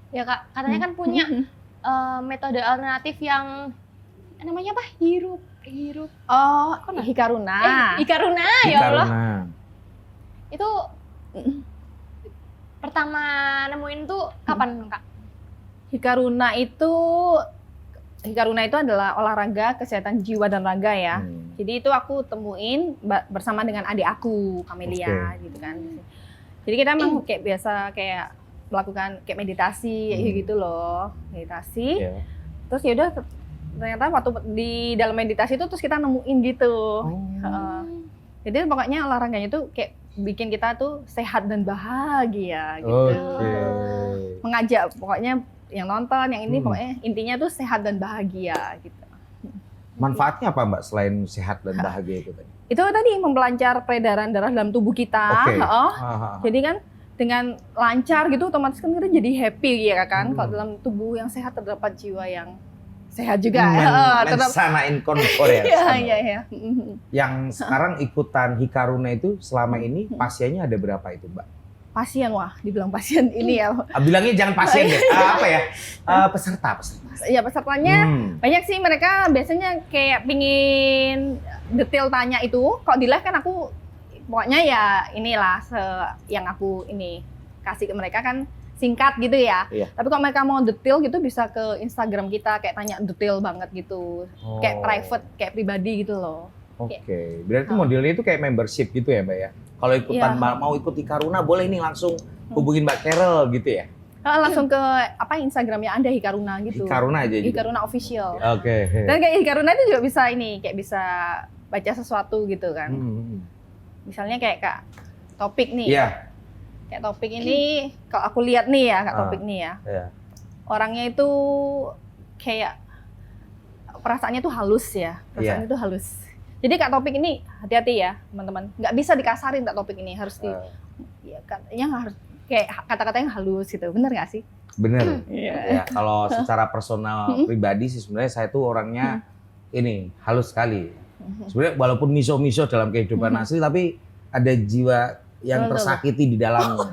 Ya Kak, katanya kan punya metode alternatif yang namanya apa? Hirup. Oh, Hikaruna. Hikaruna, ya Allah. Karena Itu pertama nemuin tuh kapan Kak? Hikaruna itu adalah olahraga kesehatan jiwa dan raga ya. Jadi itu aku temuin bersama dengan adik aku, Camelia gitu kan. Jadi kita emang kayak biasa kayak melakukan kayak meditasi kayak gitu loh, meditasi. Terus ya udah ternyata waktu di dalam meditasi itu terus kita nemuin gitu. Jadi pokoknya olahraganya tuh kayak bikin kita tuh sehat dan bahagia gitu. Mengajak pokoknya yang nonton, yang ini pokoknya intinya tuh sehat dan bahagia gitu. manfaatnya apa Mbak selain sehat dan bahagia itu tadi? Itu tadi mempelancar peredaran darah dalam tubuh kita. Jadi kan dengan lancar gitu otomatis kan kita jadi happy ya kan. Kalau dalam tubuh yang sehat terdapat jiwa yang sehat juga. Mensanain konfor ya. Iya. Yang sekarang ikutan Hikaruna itu selama ini pasiennya ada berapa itu Mbak? Pasien, wah dibilang pasien ini ya. Bilangnya jangan pasien deh, apa ya? Peserta. Iya pesertanya banyak sih, mereka biasanya kayak pingin detail tanya itu. Kalau di live kan aku pokoknya ya inilah yang aku ini kasih ke mereka kan singkat gitu ya. Iya. Tapi kalau mereka mau detail gitu bisa ke Instagram kita kayak tanya detail banget gitu. Kayak private, kayak pribadi gitu loh. Oke. Berarti modelnya itu kayak membership gitu ya Mbak ya? Kalau ikutan mau ikut Hikaruna boleh nih langsung hubungin Mbak Carol gitu ya? Langsung ke Instagramnya Anda Hikaruna gitu. Hikaruna aja juga? Hikaruna official. Oke. Dan kayak Hikaruna itu juga bisa kayak bisa baca sesuatu gitu kan. Misalnya kayak Kak Topik nih. Iya. Kayak Topik ini, kalau aku lihat nih ya Kak Topik nih ya. Orangnya itu kayak perasaannya tuh halus ya. Perasaannya tuh halus. Jadi Kak Topik ini hati-hati ya teman-teman, nggak bisa dikasarin Kak Topik ini, harus ya katanya harus kayak kata-kata yang halus gitu, bener nggak sih? Bener. Iya. Ya, kalau secara personal pribadi sih sebenarnya saya tuh orangnya ini halus sekali. Sebenarnya walaupun miso-miso dalam kehidupan asli, tapi ada jiwa yang Betul. tersakiti di dalamnya.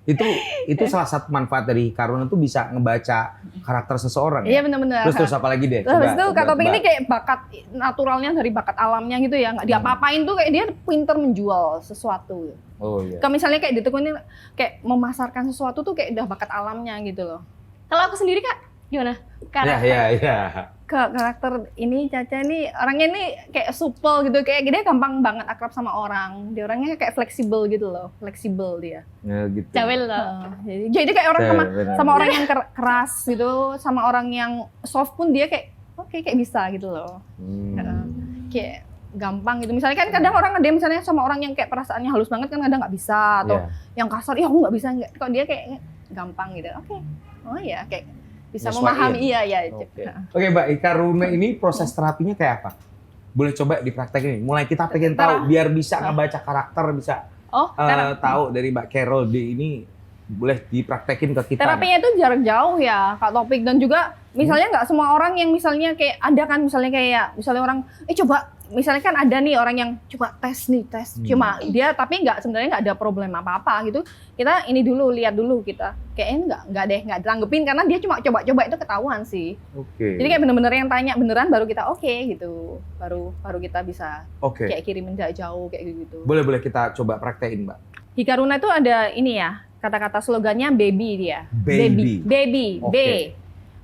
Itu salah satu manfaat dari Karuna tuh bisa ngebaca karakter seseorang. Iya Ya? benar-benar. Terus apa lagi deh? Terus habis itu Kak Topik ini Mbak. kayak bakat naturalnya dari bakat alamnya gitu ya, nggak diapa-apain tuh kayak dia pinter menjual sesuatu. Oh iya. Kalau misalnya kayak ditekunin kayak memasarkan sesuatu tuh kayak udah bakat alamnya gitu loh. Kalau aku sendiri Kak, gimana? Iya. Karakter ini Caca ini orangnya ini kayak supel gitu, kayak dia gampang banget akrab sama orang. Dia orangnya kayak fleksibel gitu loh, fleksibel dia. Ya, gitu. Cawil loh. Jadi kayak orang sama Benar. sama orang yang keras gitu, sama orang yang soft pun dia kayak oke kayak bisa gitu loh. Kayak gampang gitu. Misalnya kan kadang orang ada yang misalnya sama orang yang kayak perasaannya halus banget kan kadang nggak bisa atau Iya. yang kasar, ya aku nggak bisa nggak. Kok dia kayak gampang gitu. Oke. Oh ya kayak bisa Nyesuaiin. memahami iya. Oke Mbak, Karuna ini proses terapinya kayak apa? Boleh coba dipraktekin nih. Mulai kita pengen tahu biar bisa ngebaca karakter, bisa Oh, tahu dari Mbak Carol D ini boleh dipraktekin ke kita. terapinya itu jarak jauh ya Kak Topik, dan juga misalnya nggak semua orang yang misalnya kayak ada kan misalnya kayak misalnya orang coba misalnya kan ada nih orang yang coba tes cuma dia tapi sebenarnya nggak ada problem apa-apa gitu, kita ini dulu lihat dulu kita kayaknya nggak ditanggepin karena dia cuma coba-coba itu ketahuan sih. Oke. Jadi kayak bener-bener yang tanya beneran baru kita oke gitu, baru kita bisa Oke. kayak kirimin jarak jauh kayak gitu. Boleh kita coba praktekin Mbak. Di Karuna itu ada ini ya, kata-kata slogannya baby dia. Baby. Baby. Oke. B.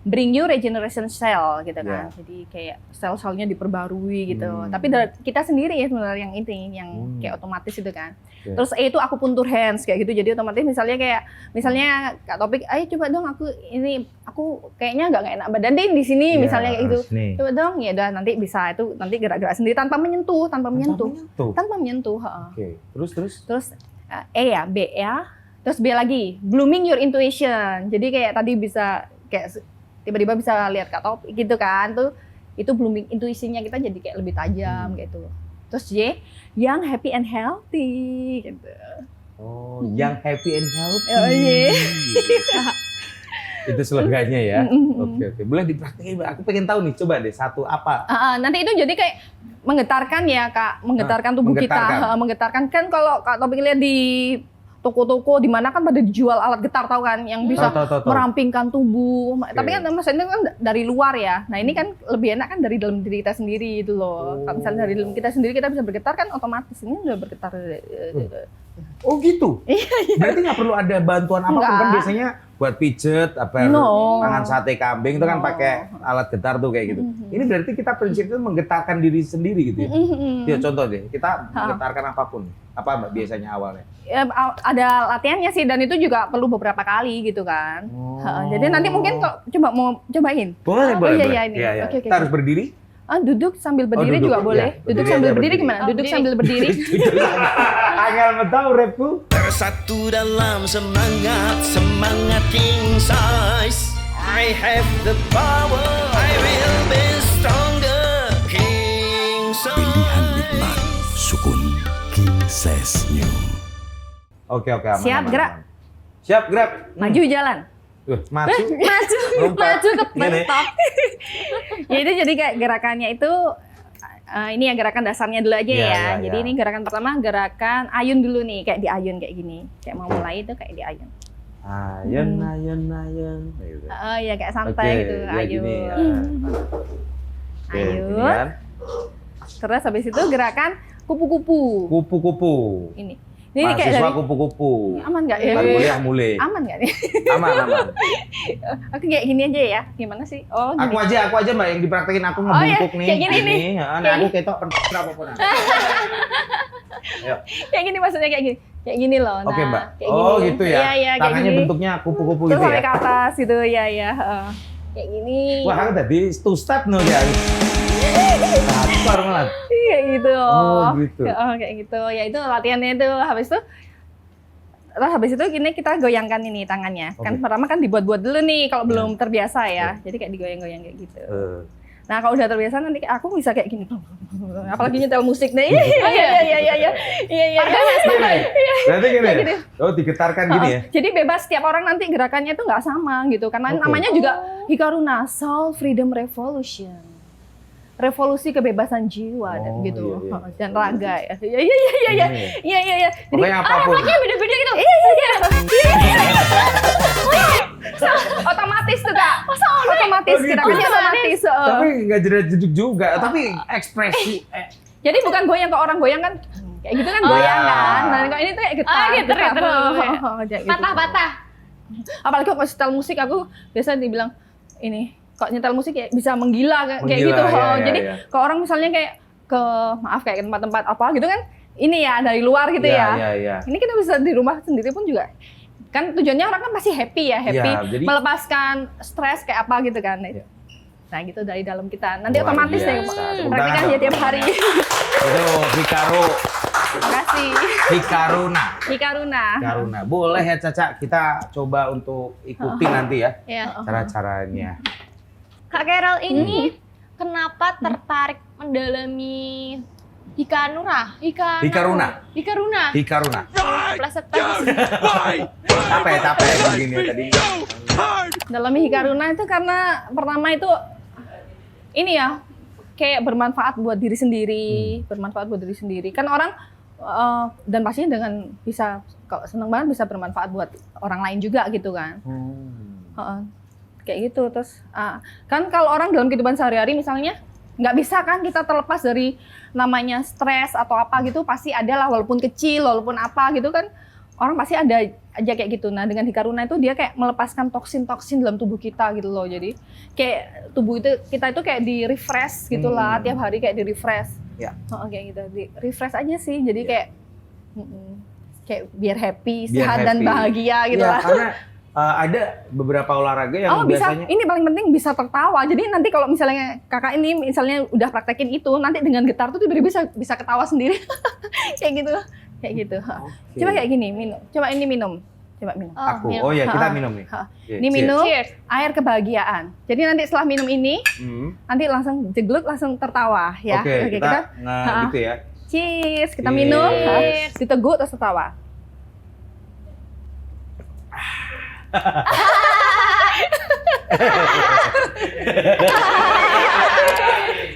Bring you regeneration cell gitu kan. Ya. Jadi kayak sel-selnya diperbarui gitu. Hmm. Tapi kita sendiri ya sebenarnya yang ini yang kayak otomatis itu kan. Oke. Terus itu akupuntur hands kayak gitu. Jadi otomatis misalnya Kak Topik, ayo coba dong aku kayaknya nggak enak badan deh di sini Ya, misalnya kayak gitu. nih. Coba dong, ya udah nanti bisa itu nanti gerak-gerak sendiri tanpa menyentuh. Tanpa menyentuh, heeh. Oke. Terus. Terus ya, B ya. Terus B lagi, blooming your intuition. Jadi kayak tadi bisa kayak tiba-tiba bisa lihat Kak Topik gitu kan. Itu blooming intuisinya kita jadi kayak lebih tajam gitu. Terus Y, young, happy and healthy gitu. Oh, yang happy and healthy. Oh, iya. Itu slogannya ya. Mm-mm. Oke. Boleh dipraktekin Mbak. Aku pengen tahu nih, coba deh satu apa? Nanti itu jadi kayak menggetarkan ya Kak, menggetarkan tubuh menggetarkan. kita. Menggetarkan kan kalau Kak Topik lihat di toko-toko di mana kan pada dijual alat getar tahu kan yang bisa Tahu. merampingkan tubuh. Oke. Tapi kan maksudnya kan dari luar ya. Nah, ini kan lebih enak kan dari dalam diri kita sendiri itu loh. Kalau misalnya dari dalam kita sendiri kita bisa bergetar kan otomatis ini udah bergetar. Oh gitu? Iya. Berarti nggak perlu ada bantuan apapun kan Nggak. biasanya buat pijet, No. tangan sate kambing itu kan No. pakai alat getar tuh kayak gitu. Ini berarti kita prinsipnya menggetarkan diri sendiri gitu ya? Ya contoh deh, kita menggetarkan apapun. Apa Mbak biasanya awalnya? Ya, ada latihannya sih dan itu juga perlu beberapa kali gitu kan. Jadi nanti mungkin kalau mau cobain. Boleh, boleh. Iya, boleh. iya, ini. Iya. Oke. Kita harus berdiri? Duduk sambil berdiri duduk. juga boleh. Iya, Duduk berdiri sambil aja, berdiri berdiri. gimana? Duduk berdiri. sambil berdiri. Angel tahu repku. Bersatu dalam semangat king size. I have the power, I will be stronger. King Pilihan nikmat size. Sukun King Size New. Oke, aman. Siap, aman, gerak. aman. Siap, gerak. Maju jalan. Maju. Lompat. Maju ke Gini. mentok. Ya itu jadi kayak gerakannya itu ini ya gerakan dasarnya dulu aja Iya, ya. iya, Jadi iya. ini gerakan pertama gerakan ayun dulu nih, kayak diayun kayak gini. Kayak mau mulai itu kayak diayun. Ayun. Gitu. Oh ya kayak santai Oke, gitu, ya ayun. gini, ya. Oke, Ayun. gini kan. Terus habis itu gerakan kupu-kupu. Kupu-kupu. Ini kayak Mahasiswa dari kupu-kupu. aman nggak ya? Ntar kuliah mulai. Aman nggak nih? Aman. Oke kayak gini aja ya. Gimana sih? Oh gini. Aku aja Mbak yang dipraktekin aku Oh, iya. ngebungkuk nih. Kayak gini nih. Nah, aku ketok apapun. Ayo. Kayak gini maksudnya kayak gini. Kayak gini loh. Nah, Oke, Mbak. Kayak Oh, gini. gitu ya. Iya, kayak Tangannya gini. bentuknya kupu-kupu Terus gitu sampai ya. ke atas gitu, ya. Kayak gini. Wah, aku tadi two step no ya. Lapar malah. Kayak gitu. Oh, gitu. Kayak gitu. Ya itu latihannya itu habis itu gini kita goyangkan ini tangannya. Kan Oke. pertama kan dibuat-buat dulu nih kalau belum terbiasa ya. Jadi kayak digoyang-goyang kayak gitu. Nah kalau udah terbiasa nanti aku bisa kayak gini. Apalagi nyetel musik nih. Iya. Berarti gini ya? Oh digetarkan gini ya? Jadi bebas, setiap orang nanti gerakannya itu nggak sama gitu. Karena namanya juga Hikaruna, Soul Freedom Revolution. Revolusi kebebasan jiwa dan gitu. Dan raga ya. Iya. Pokoknya apapun. Makanya beda-beda gitu. Otomatis tuh Kak. Otomatis, gitu. gerakannya otomatis. Tapi nggak jeduk juga, tapi ekspresi. Jadi bukan goyang ke orang goyang kan kayak gitu kan goyang kan. Nah kalau ini tuh kayak getar. Gitu. Patah-patah. Apalagi kalau setel musik aku biasa dibilang ini kok nyetel musik kayak bisa menggila kayak gitu. Jadi kalau orang misalnya kayak kayak ke tempat-tempat apa gitu kan ini ya dari luar gitu ya. Ini kita bisa di rumah sendiri pun juga. Kan tujuannya orang kan pasti happy ya, jadi, melepaskan stres kayak apa gitu kan. Nah gitu dari dalam kita. Nanti otomatis deh praktekkan ya tiap hari. Itu Hikaru. Makasih. Hikaruna. Boleh ya Caca, kita coba untuk ikuti nanti ya cara-caranya. Kak Carol ini kenapa tertarik mendalami Hikaruna. Pleset. Capek begini tadi. Dalam Hikaruna itu karena pertama itu ini ya kayak bermanfaat buat diri sendiri. Kan orang dan pastinya dengan bisa kalau seneng banget bisa bermanfaat buat orang lain juga gitu kan. Kayak gitu terus kan kalau orang dalam kehidupan sehari-hari misalnya nggak bisa kan kita terlepas dari namanya stres atau apa gitu, pasti ada lah walaupun kecil walaupun apa gitu kan orang pasti ada aja kayak gitu. Nah dengan Hikaruna itu dia kayak melepaskan toksin dalam tubuh kita gitu loh. Jadi kayak tubuh kita itu kayak di refresh gitulah, tiap hari kayak di refresh. Kayak gitu, di refresh aja sih. Jadi kayak biar happy, sehat dan bahagia gitu lah. Karena ada beberapa olahraga yang biasanya ini paling penting bisa tertawa. Jadi nanti kalau misalnya kakak ini misalnya udah praktekin itu, nanti dengan getar tuh tiba-tiba bisa ketawa sendiri. Kayak gitu. Coba kayak gini, minum. Coba ini minum. Coba minum. Kita minum nih. Ini minum air kebahagiaan. Jadi nanti setelah minum ini, nanti langsung jegluk, langsung tertawa ya. Oke, kita gitu ya. Cheers, kita minum, diteguk terus tertawa.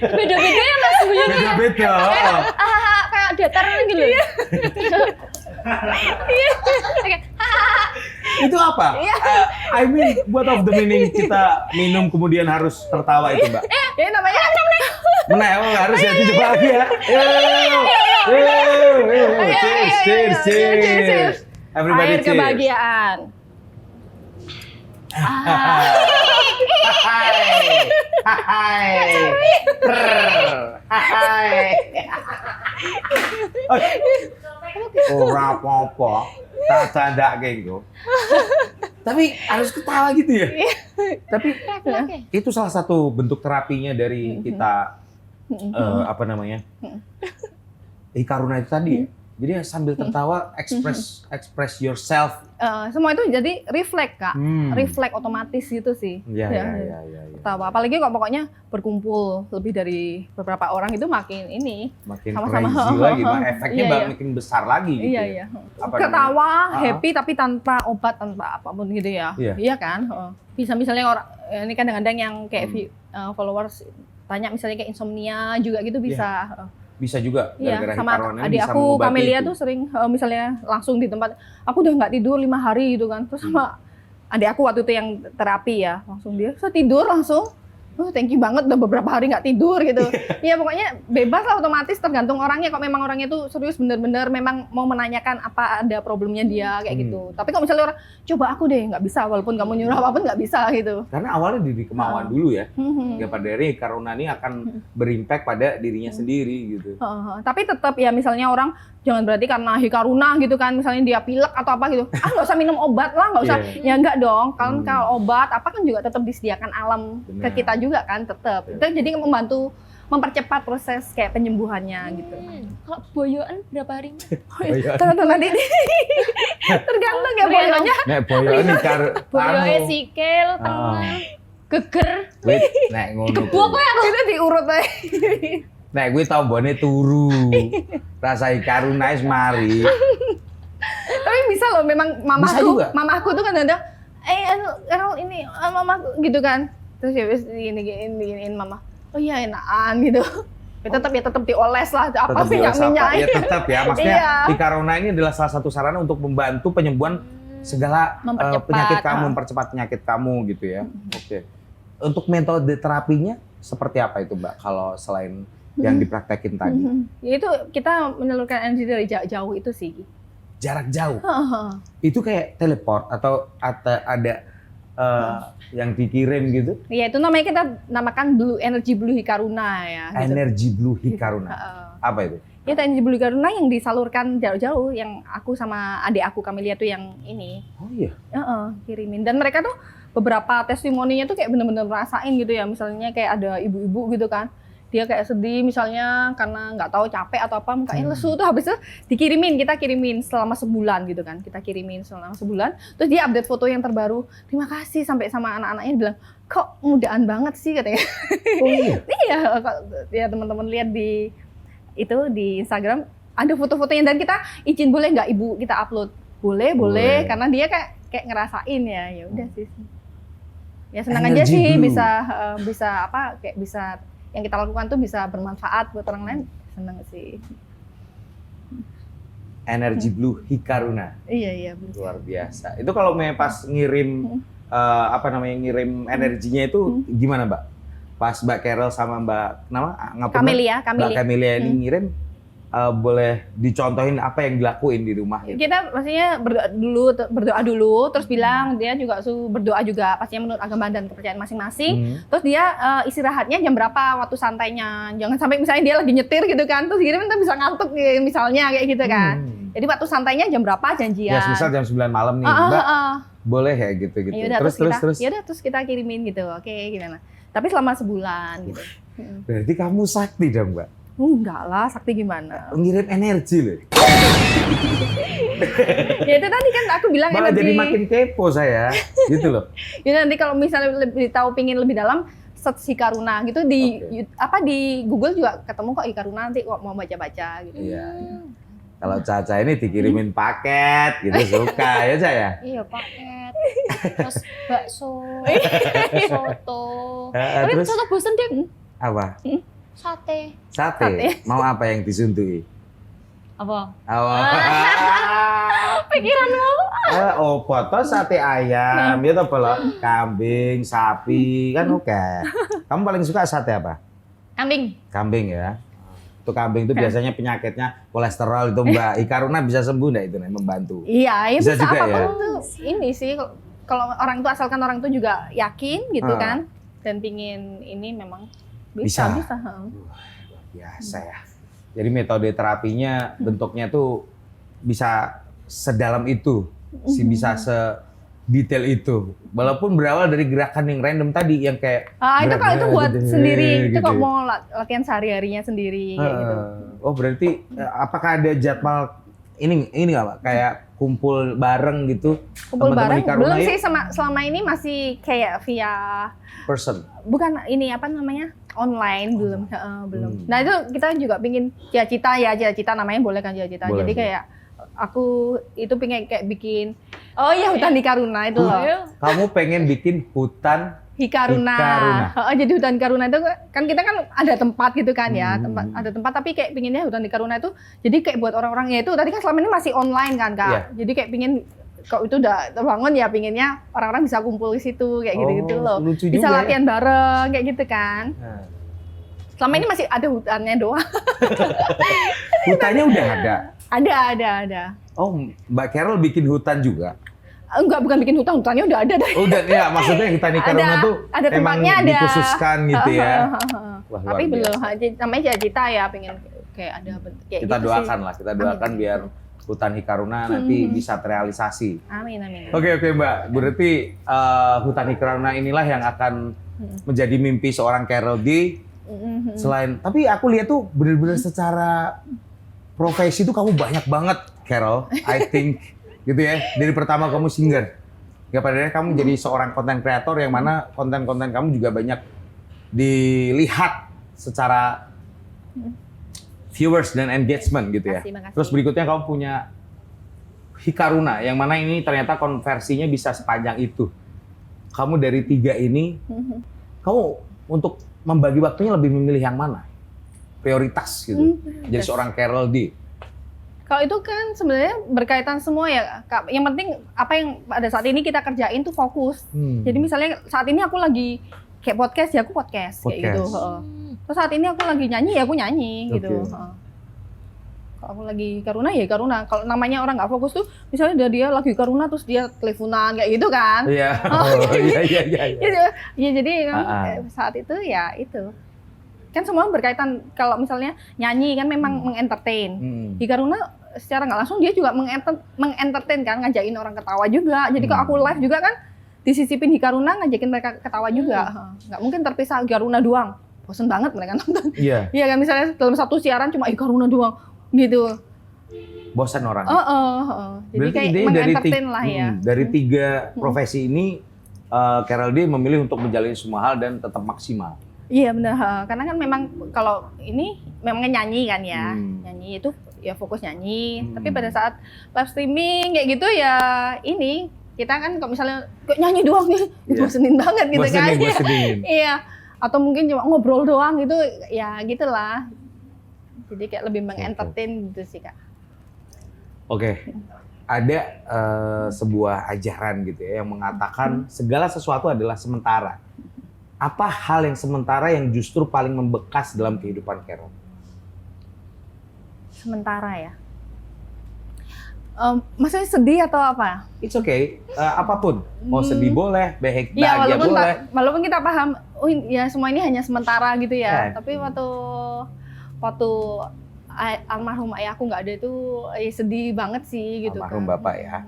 Beda-beda ya Mas sebenarnya. Beda-beda. Kayak datar gitu. Itu apa? I mean, what of the meaning kita minum kemudian harus tertawa itu, Mbak? Ya namanya Harus ya, coba lagi ya. Cheers. Everybody air kebahagiaan. Ora apa-apa, tak candake engko. Tapi harus ketawa gitu ya. Tapi itu salah satu bentuk terapinya dari kita Hikaruna itu tadi. Jadi sambil tertawa, express yourself. Semua itu jadi refleks Kak, refleks otomatis gitu sih. Iya. Tertawa, apalagi kok pokoknya berkumpul lebih dari beberapa orang itu makin sama-sama crazy lagi, efeknya makin besar lagi gitu. Iya. Ketawa, happy tapi tanpa obat, tanpa apapun gitu ya. Iya kan? Bisa misalnya orang ini kadang-kadang yang kayak followers tanya misalnya kayak insomnia juga gitu bisa. Bisa juga gara-gara Hikaruna adik bisa aku mengobati Camelia itu. tuh sering misalnya langsung di tempat aku udah nggak tidur 5 hari gitu kan, terus sama adik aku waktu itu yang terapi ya langsung dia saya tidur langsung thank you banget udah beberapa hari nggak tidur gitu. Ya pokoknya bebas lah, otomatis tergantung orangnya. Kok memang orangnya tuh serius bener-bener memang mau menanyakan apa ada problemnya dia kayak gitu. Tapi kalau misalnya orang coba aku deh nggak bisa, walaupun kamu nyuruh apapun nggak bisa gitu. Karena awalnya dari kemauan dulu ya. Ya pada akhirnya Hikaruna ini akan berimpact pada dirinya sendiri gitu. Tapi tetap ya misalnya orang jangan berarti karena Hikaruna gitu kan, misalnya dia pilek atau apa gitu, nggak usah minum obat lah, nggak usah. Ya enggak dong, kalau obat apa kan juga tetap disediakan alam ke kita juga kan, tetap. Itu jadi membantu mempercepat proses kayak penyembuhannya gitu. Kalau boyoan berapa harinya? Teman-teman nanti tergantung ya boyonya. Nek boyoan Boyoe sikil, tengah. Geger. Wait, nek ngono. Gebuk kowe aku. Itu diurut aja. Nek gue tombone turu. Rasa Hikaruna wis mari. Tapi bisa loh, memang Bisa juga? mamaku tuh kan ada, Errol ini mamaku gitu kan. Terus ya wis diginiin mama. Oh iya enakan gitu. Tetap dioles lah, apa Tetap minyak-minyak. dirasa, ya tetap ya. Maksudnya Iya. Hikaruna ini adalah salah satu sarana untuk membantu penyembuhan segala Mempercepat. penyakit kamu, mempercepat penyakit kamu gitu ya. Oke. Untuk metode terapinya seperti apa itu Mbak? Kalau selain yang dipraktekin tadi, Ya itu kita menyalurkan energi dari jauh itu sih. jarak jauh. Itu kayak teleport atau ada yang dikirim gitu? Ya itu namanya kita namakan blue Hikaruna ya. Gitu. Energi Blue Hikaruna. Apa itu? Ya energi blue Hikaruna yang disalurkan jauh-jauh, yang aku sama adik aku Camelia tuh yang ini. Oh iya. Kirimin. Dan mereka tuh beberapa testimoninya tuh kayak bener-bener merasain gitu ya. Misalnya kayak ada ibu-ibu gitu kan. Dia kayak sedih misalnya karena nggak tahu capek atau apa, mukanya lesu tuh habis itu kita kirimin selama sebulan gitu kan. Kita kirimin selama sebulan. Terus dia update foto yang terbaru. Terima kasih, sampai sama anak-anaknya bilang, "Kok mudaan banget sih," katanya. Oh iya. Iya, ya teman-teman lihat di Instagram ada foto-fotonya, dan kita izin boleh nggak ibu kita upload? Boleh, karena dia kayak ngerasain ya udah sih. Ya senang aja Energy sih Blue. bisa kayak bisa yang kita lakukan tuh bisa bermanfaat buat orang lain, senang sih. Energi Blue Hikaruna. Iya. Luar biasa. Itu kalau pas ngirim ngirim energinya itu gimana Mbak? Pas Mbak Carol sama Mbak Camelia. Mbak Camelia ini ngirim, boleh dicontohin apa yang dilakuin di rumah gitu? Kita pastinya berdoa dulu, terus bilang dia juga berdoa juga, pastinya menurut agama dan kepercayaan masing-masing. Terus dia istirahatnya jam berapa, waktu santainya, jangan sampai misalnya dia lagi nyetir gitu kan, terus kirim kita bisa ngantuk misalnya kayak gitu kan. Jadi waktu santainya jam berapa janjian. Ya misal jam 9 malam nih Mbak, boleh ya gitu-gitu. Yaudah, Terus. terus kita kirimin gitu, oke gimana. Tapi selama sebulan gitu. Berarti kamu sakti dong Mbak? Enggak lah, sakti gimana. Ngirim energi loh. Ya itu tadi kan aku bilang Malah energi. jadi makin kepo saya, gitu loh. Ya nanti kalau misalnya lebih tahu, pingin lebih dalam, search Hikaruna gitu di di Google juga ketemu kok Hikaruna, nanti kok mau baca-baca gitu. Iya. Kalau Caca ini dikirimin paket gitu suka ya Ca ya? Iya, paket. Terus bakso, soto. Tapi Terus soto bosen deh. apa? Sate. Sate. Mau apa yang disundui? Apa? Pikiranmu. Oh, foto sate ayam, ya toh belum? Kambing, sapi, kan oke. Kamu paling suka sate apa? Kambing. Kambing ya. Itu kambing itu biasanya penyakitnya kolesterol itu Mbak Hikaruna bisa sembuh nggak itu nih, membantu? Iya, ya Bisa bisa juga apapun ya? tuh. Ini sih kalau orang tuh, asalkan orang tuh juga yakin gitu kan, dan pingin ini memang bisa. Biasa ya. Jadi metode terapinya bentuknya tuh bisa sedalam itu, bisa sedetail itu. Walaupun berawal dari gerakan yang random tadi yang kayak Itu kalau itu buat gitu, sendiri, itu gitu kok ya. mau latihan sehari-harinya sendiri kayak gitu. Oh berarti apakah ada jadwal ini nggak Pak? Kayak kumpul bareng gitu? Kumpul teman-teman bareng Hikaruna belum yuk? sih, selama ini masih kayak via Person. bukan ini apa namanya online, belum. Nah itu kita juga pingin cita-cita namanya, boleh kan cita-cita. Boleh, Jadi boleh. kayak aku itu pengen kayak bikin hutan Hikaruna itu loh. Kamu pengen bikin hutan Hikaruna. Jadi hutan Hikaruna itu kan kita kan ada tempat gitu kan ya, ada tempat, tapi kayak pinginnya hutan Hikaruna itu jadi kayak buat orang-orangnya itu tadi kan selama ini masih online kan Kak. Iya. Jadi kayak pingin kalau itu udah terbangun ya pinginnya orang-orang bisa kumpul di situ kayak gitu-gitu loh. Lucu Bisa juga latihan bareng kayak gitu kan. Nah. Selama ini masih ada hutannya doang. Hutannya udah ada. Ada. Oh, Mbak Carol bikin hutan juga? Enggak, bukan bikin hutan, hutannya udah ada. Udah ya, maksudnya hutan Hikaruna tuh ada emang tempatnya, ada. dikhususkan gitu ya. Wah, luar Tapi biasa. belum, namanya cita-cita ya, pengen kayak ada bentuk kayak Kita gitu doakan sih. lah, kita doakan Amin. biar hutan Hikaruna nanti bisa terrealisasi. Amin. Oke Mbak, berarti hutan Hikaruna inilah yang akan menjadi mimpi seorang Carol D. Selain, tapi aku lihat tuh bener-bener secara profesi tuh kamu banyak banget Carol, I think gitu ya. Dari pertama kamu singer, Nggak pada akhirnya kamu jadi seorang konten kreator yang mana konten-konten kamu juga banyak dilihat secara viewers dan engagement gitu ya. Makasih. Terus berikutnya kamu punya Hikaruna yang mana ini ternyata konversinya bisa sepanjang itu. Kamu dari 3 ini, kamu untuk membagi waktunya lebih memilih yang mana? Prioritas gitu. Jadi seorang Carol D. Kalau itu kan sebenarnya berkaitan semua ya, Kak. Yang penting apa yang pada saat ini kita kerjain tuh fokus. Jadi misalnya saat ini aku lagi kayak podcast ya aku podcast. Kayak gitu. Terus saat ini aku lagi nyanyi ya aku nyanyi gitu. Kalau aku lagi Karuna ya Karuna. Kalau namanya orang nggak fokus tuh, misalnya dia lagi Karuna terus dia teleponan kayak gitu kan. Iya. Iya jadi saat itu ya itu. Kan semua berkaitan, kalau misalnya nyanyi kan memang mengentertain. Di Karuna secara nggak langsung dia juga mengentertain kan, ngajakin orang ketawa juga. Jadi kalau aku live juga kan disisipin di Karuna ngajakin mereka ketawa juga. Nggak mungkin terpisah Karuna doang. Bosen banget mereka nonton. Iya. Iya kan misalnya dalam satu siaran cuma Karuna doang gitu. Bosan orang. Jadi Berarti kayak idenya mengentertain lah ya. Dari 3 profesi ini, Carol D memilih untuk menjalani semua hal dan tetap maksimal. Iya benar, karena kan memang kalau ini memang nyanyi kan ya, nyanyi itu ya fokus nyanyi. Tapi pada saat live streaming kayak gitu ya ini kita kan kalau misalnya kok nyanyi doang nih, bosenin banget gitu kan. Bosenin. Iya, atau mungkin cuma ngobrol doang gitu, ya gitulah. Jadi kayak lebih mengentertain gitu sih Kak. Oke. Ada sebuah ajaran gitu ya yang mengatakan segala sesuatu adalah sementara. Apa hal yang sementara yang justru paling membekas dalam kehidupan Carol? Sementara ya. Maksudnya sedih atau apa? It's okay, apapun. Mau sedih boleh, bahagia Ya boleh. walaupun kita paham, oh ya semua ini hanya sementara gitu ya. Tapi waktu almarhum ayahku nggak ada itu sedih banget sih gitu. Almarhum kan. bapak ya.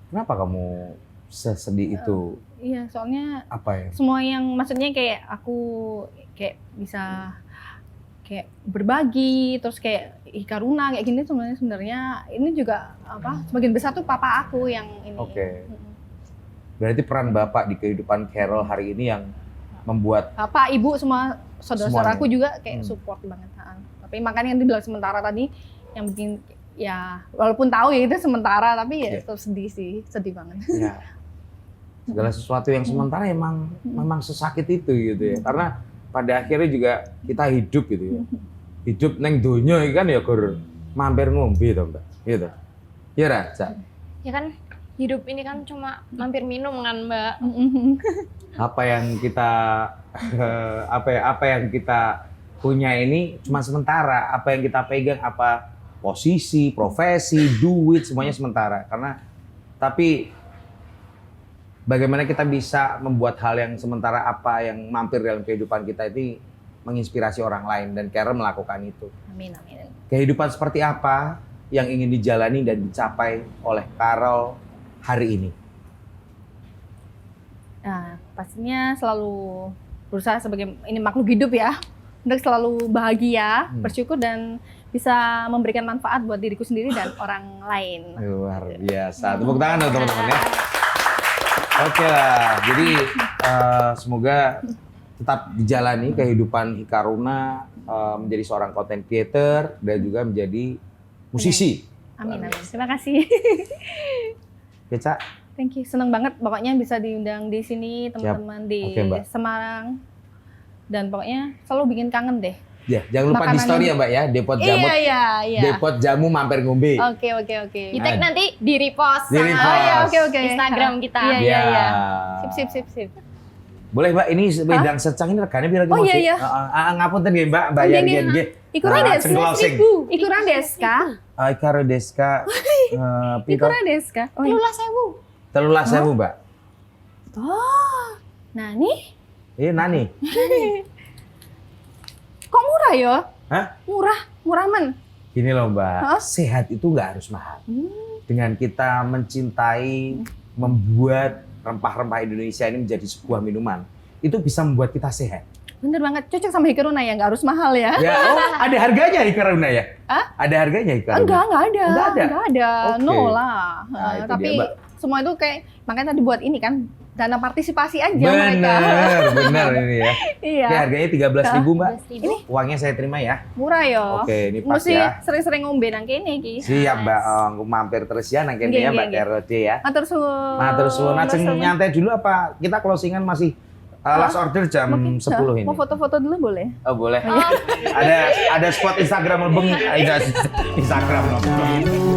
Kenapa kamu sesedih itu? Iya, soalnya Apa ya? semua yang maksudnya kayak aku kayak bisa kayak berbagi, terus kayak Karuna kayak gini sebenarnya ini juga apa? Sebagian besar tuh papa aku yang ini. Oke. Berarti peran bapak di kehidupan Carol hari ini yang membuat Bapak, ibu, semua saudara-saudaraku juga kayak support banget. Tapi makanya yang dibilang sementara tadi yang bikin ya walaupun tahu ya itu sementara tapi ya tetap sedih sih, sedih banget. ya, segala sesuatu yang sementara memang sesakit itu gitu ya. Karena pada akhirnya juga kita hidup gitu ya. Hidup neng donya kan ya gur mampir ngombe to, Mbak. Gitu. Iya, Raja. Ya kan hidup ini kan cuma mampir minum kan Mbak. Apa yang kita punya ini cuma sementara. Apa yang kita pegang, apa posisi, profesi, duit, semuanya sementara. Tapi bagaimana kita bisa membuat hal yang sementara, apa yang mampir dalam kehidupan kita itu menginspirasi orang lain, dan Carol melakukan itu. Amin. Kehidupan seperti apa yang ingin dijalani dan dicapai oleh Carol hari ini? Nah, pastinya selalu berusaha sebagai ini makhluk hidup ya, untuk selalu bahagia, bersyukur dan bisa memberikan manfaat buat diriku sendiri dan orang lain. Luar biasa. Tepuk tangan dong teman-teman ya. Oke lah. Jadi semoga tetap dijalani kehidupan Hikaruna menjadi seorang content creator dan juga menjadi musisi. Amin. Terima kasih. Keca. Thank you. Senang banget pokoknya bisa diundang di sini teman-teman di Semarang. Dan pokoknya selalu bikin kangen deh. Ya, jangan lupa di story ya Mbak ya, Depot Jamu. Iya. Depot Jamu mampir ngombe. Oke. Di tag nanti di repost Di-repost. sama Oke. Instagram kita. Iya. Sip. Boleh Mbak, ini wedang secang ini regane piro ki? Oh, iya. Ngapunten nggih Mbak, bayar nggih. Ikura desu. Ikura deska. Ikura deska. 13.000. Mbak. Oh. Nah, nih. Iya, nani. Kok murah ya? Hah? Murah men. Gini loh Mbak, sehat itu nggak harus mahal. Dengan kita mencintai, membuat rempah-rempah Indonesia ini menjadi sebuah minuman, itu bisa membuat kita sehat. Bener banget, cocok sama Hikaruna ya, nggak harus mahal ya. Ya, ada harganya Hikaruna ya? Hah? Ada harganya Hikaruna? Enggak ada. Nggak ada? Nggak ada, Oke. no lah. Nah, itu Tapi dia, Mbak. semua itu kayak makanya tadi buat ini kan dana partisipasi aja mereka. Bener ini ya. Iya. Oke, harganya 13.000 Mbak. 12.000. Uangnya saya terima ya. Murah yo. Oke, ini pas Mesti ya. sering-sering ngombe nang kene iki. Siap Mbak, aku mampir terus ya nang kene ya Nggih, Mbak nggih, Kerode ya. Matur suwun. Matur suwun, ajeng Mas, nyantai dulu apa kita closingan masih last order jam mungkin 10 ini. Mau foto-foto dulu boleh? Oh boleh. Ada spot Instagram lebeng. Instagram lebeng.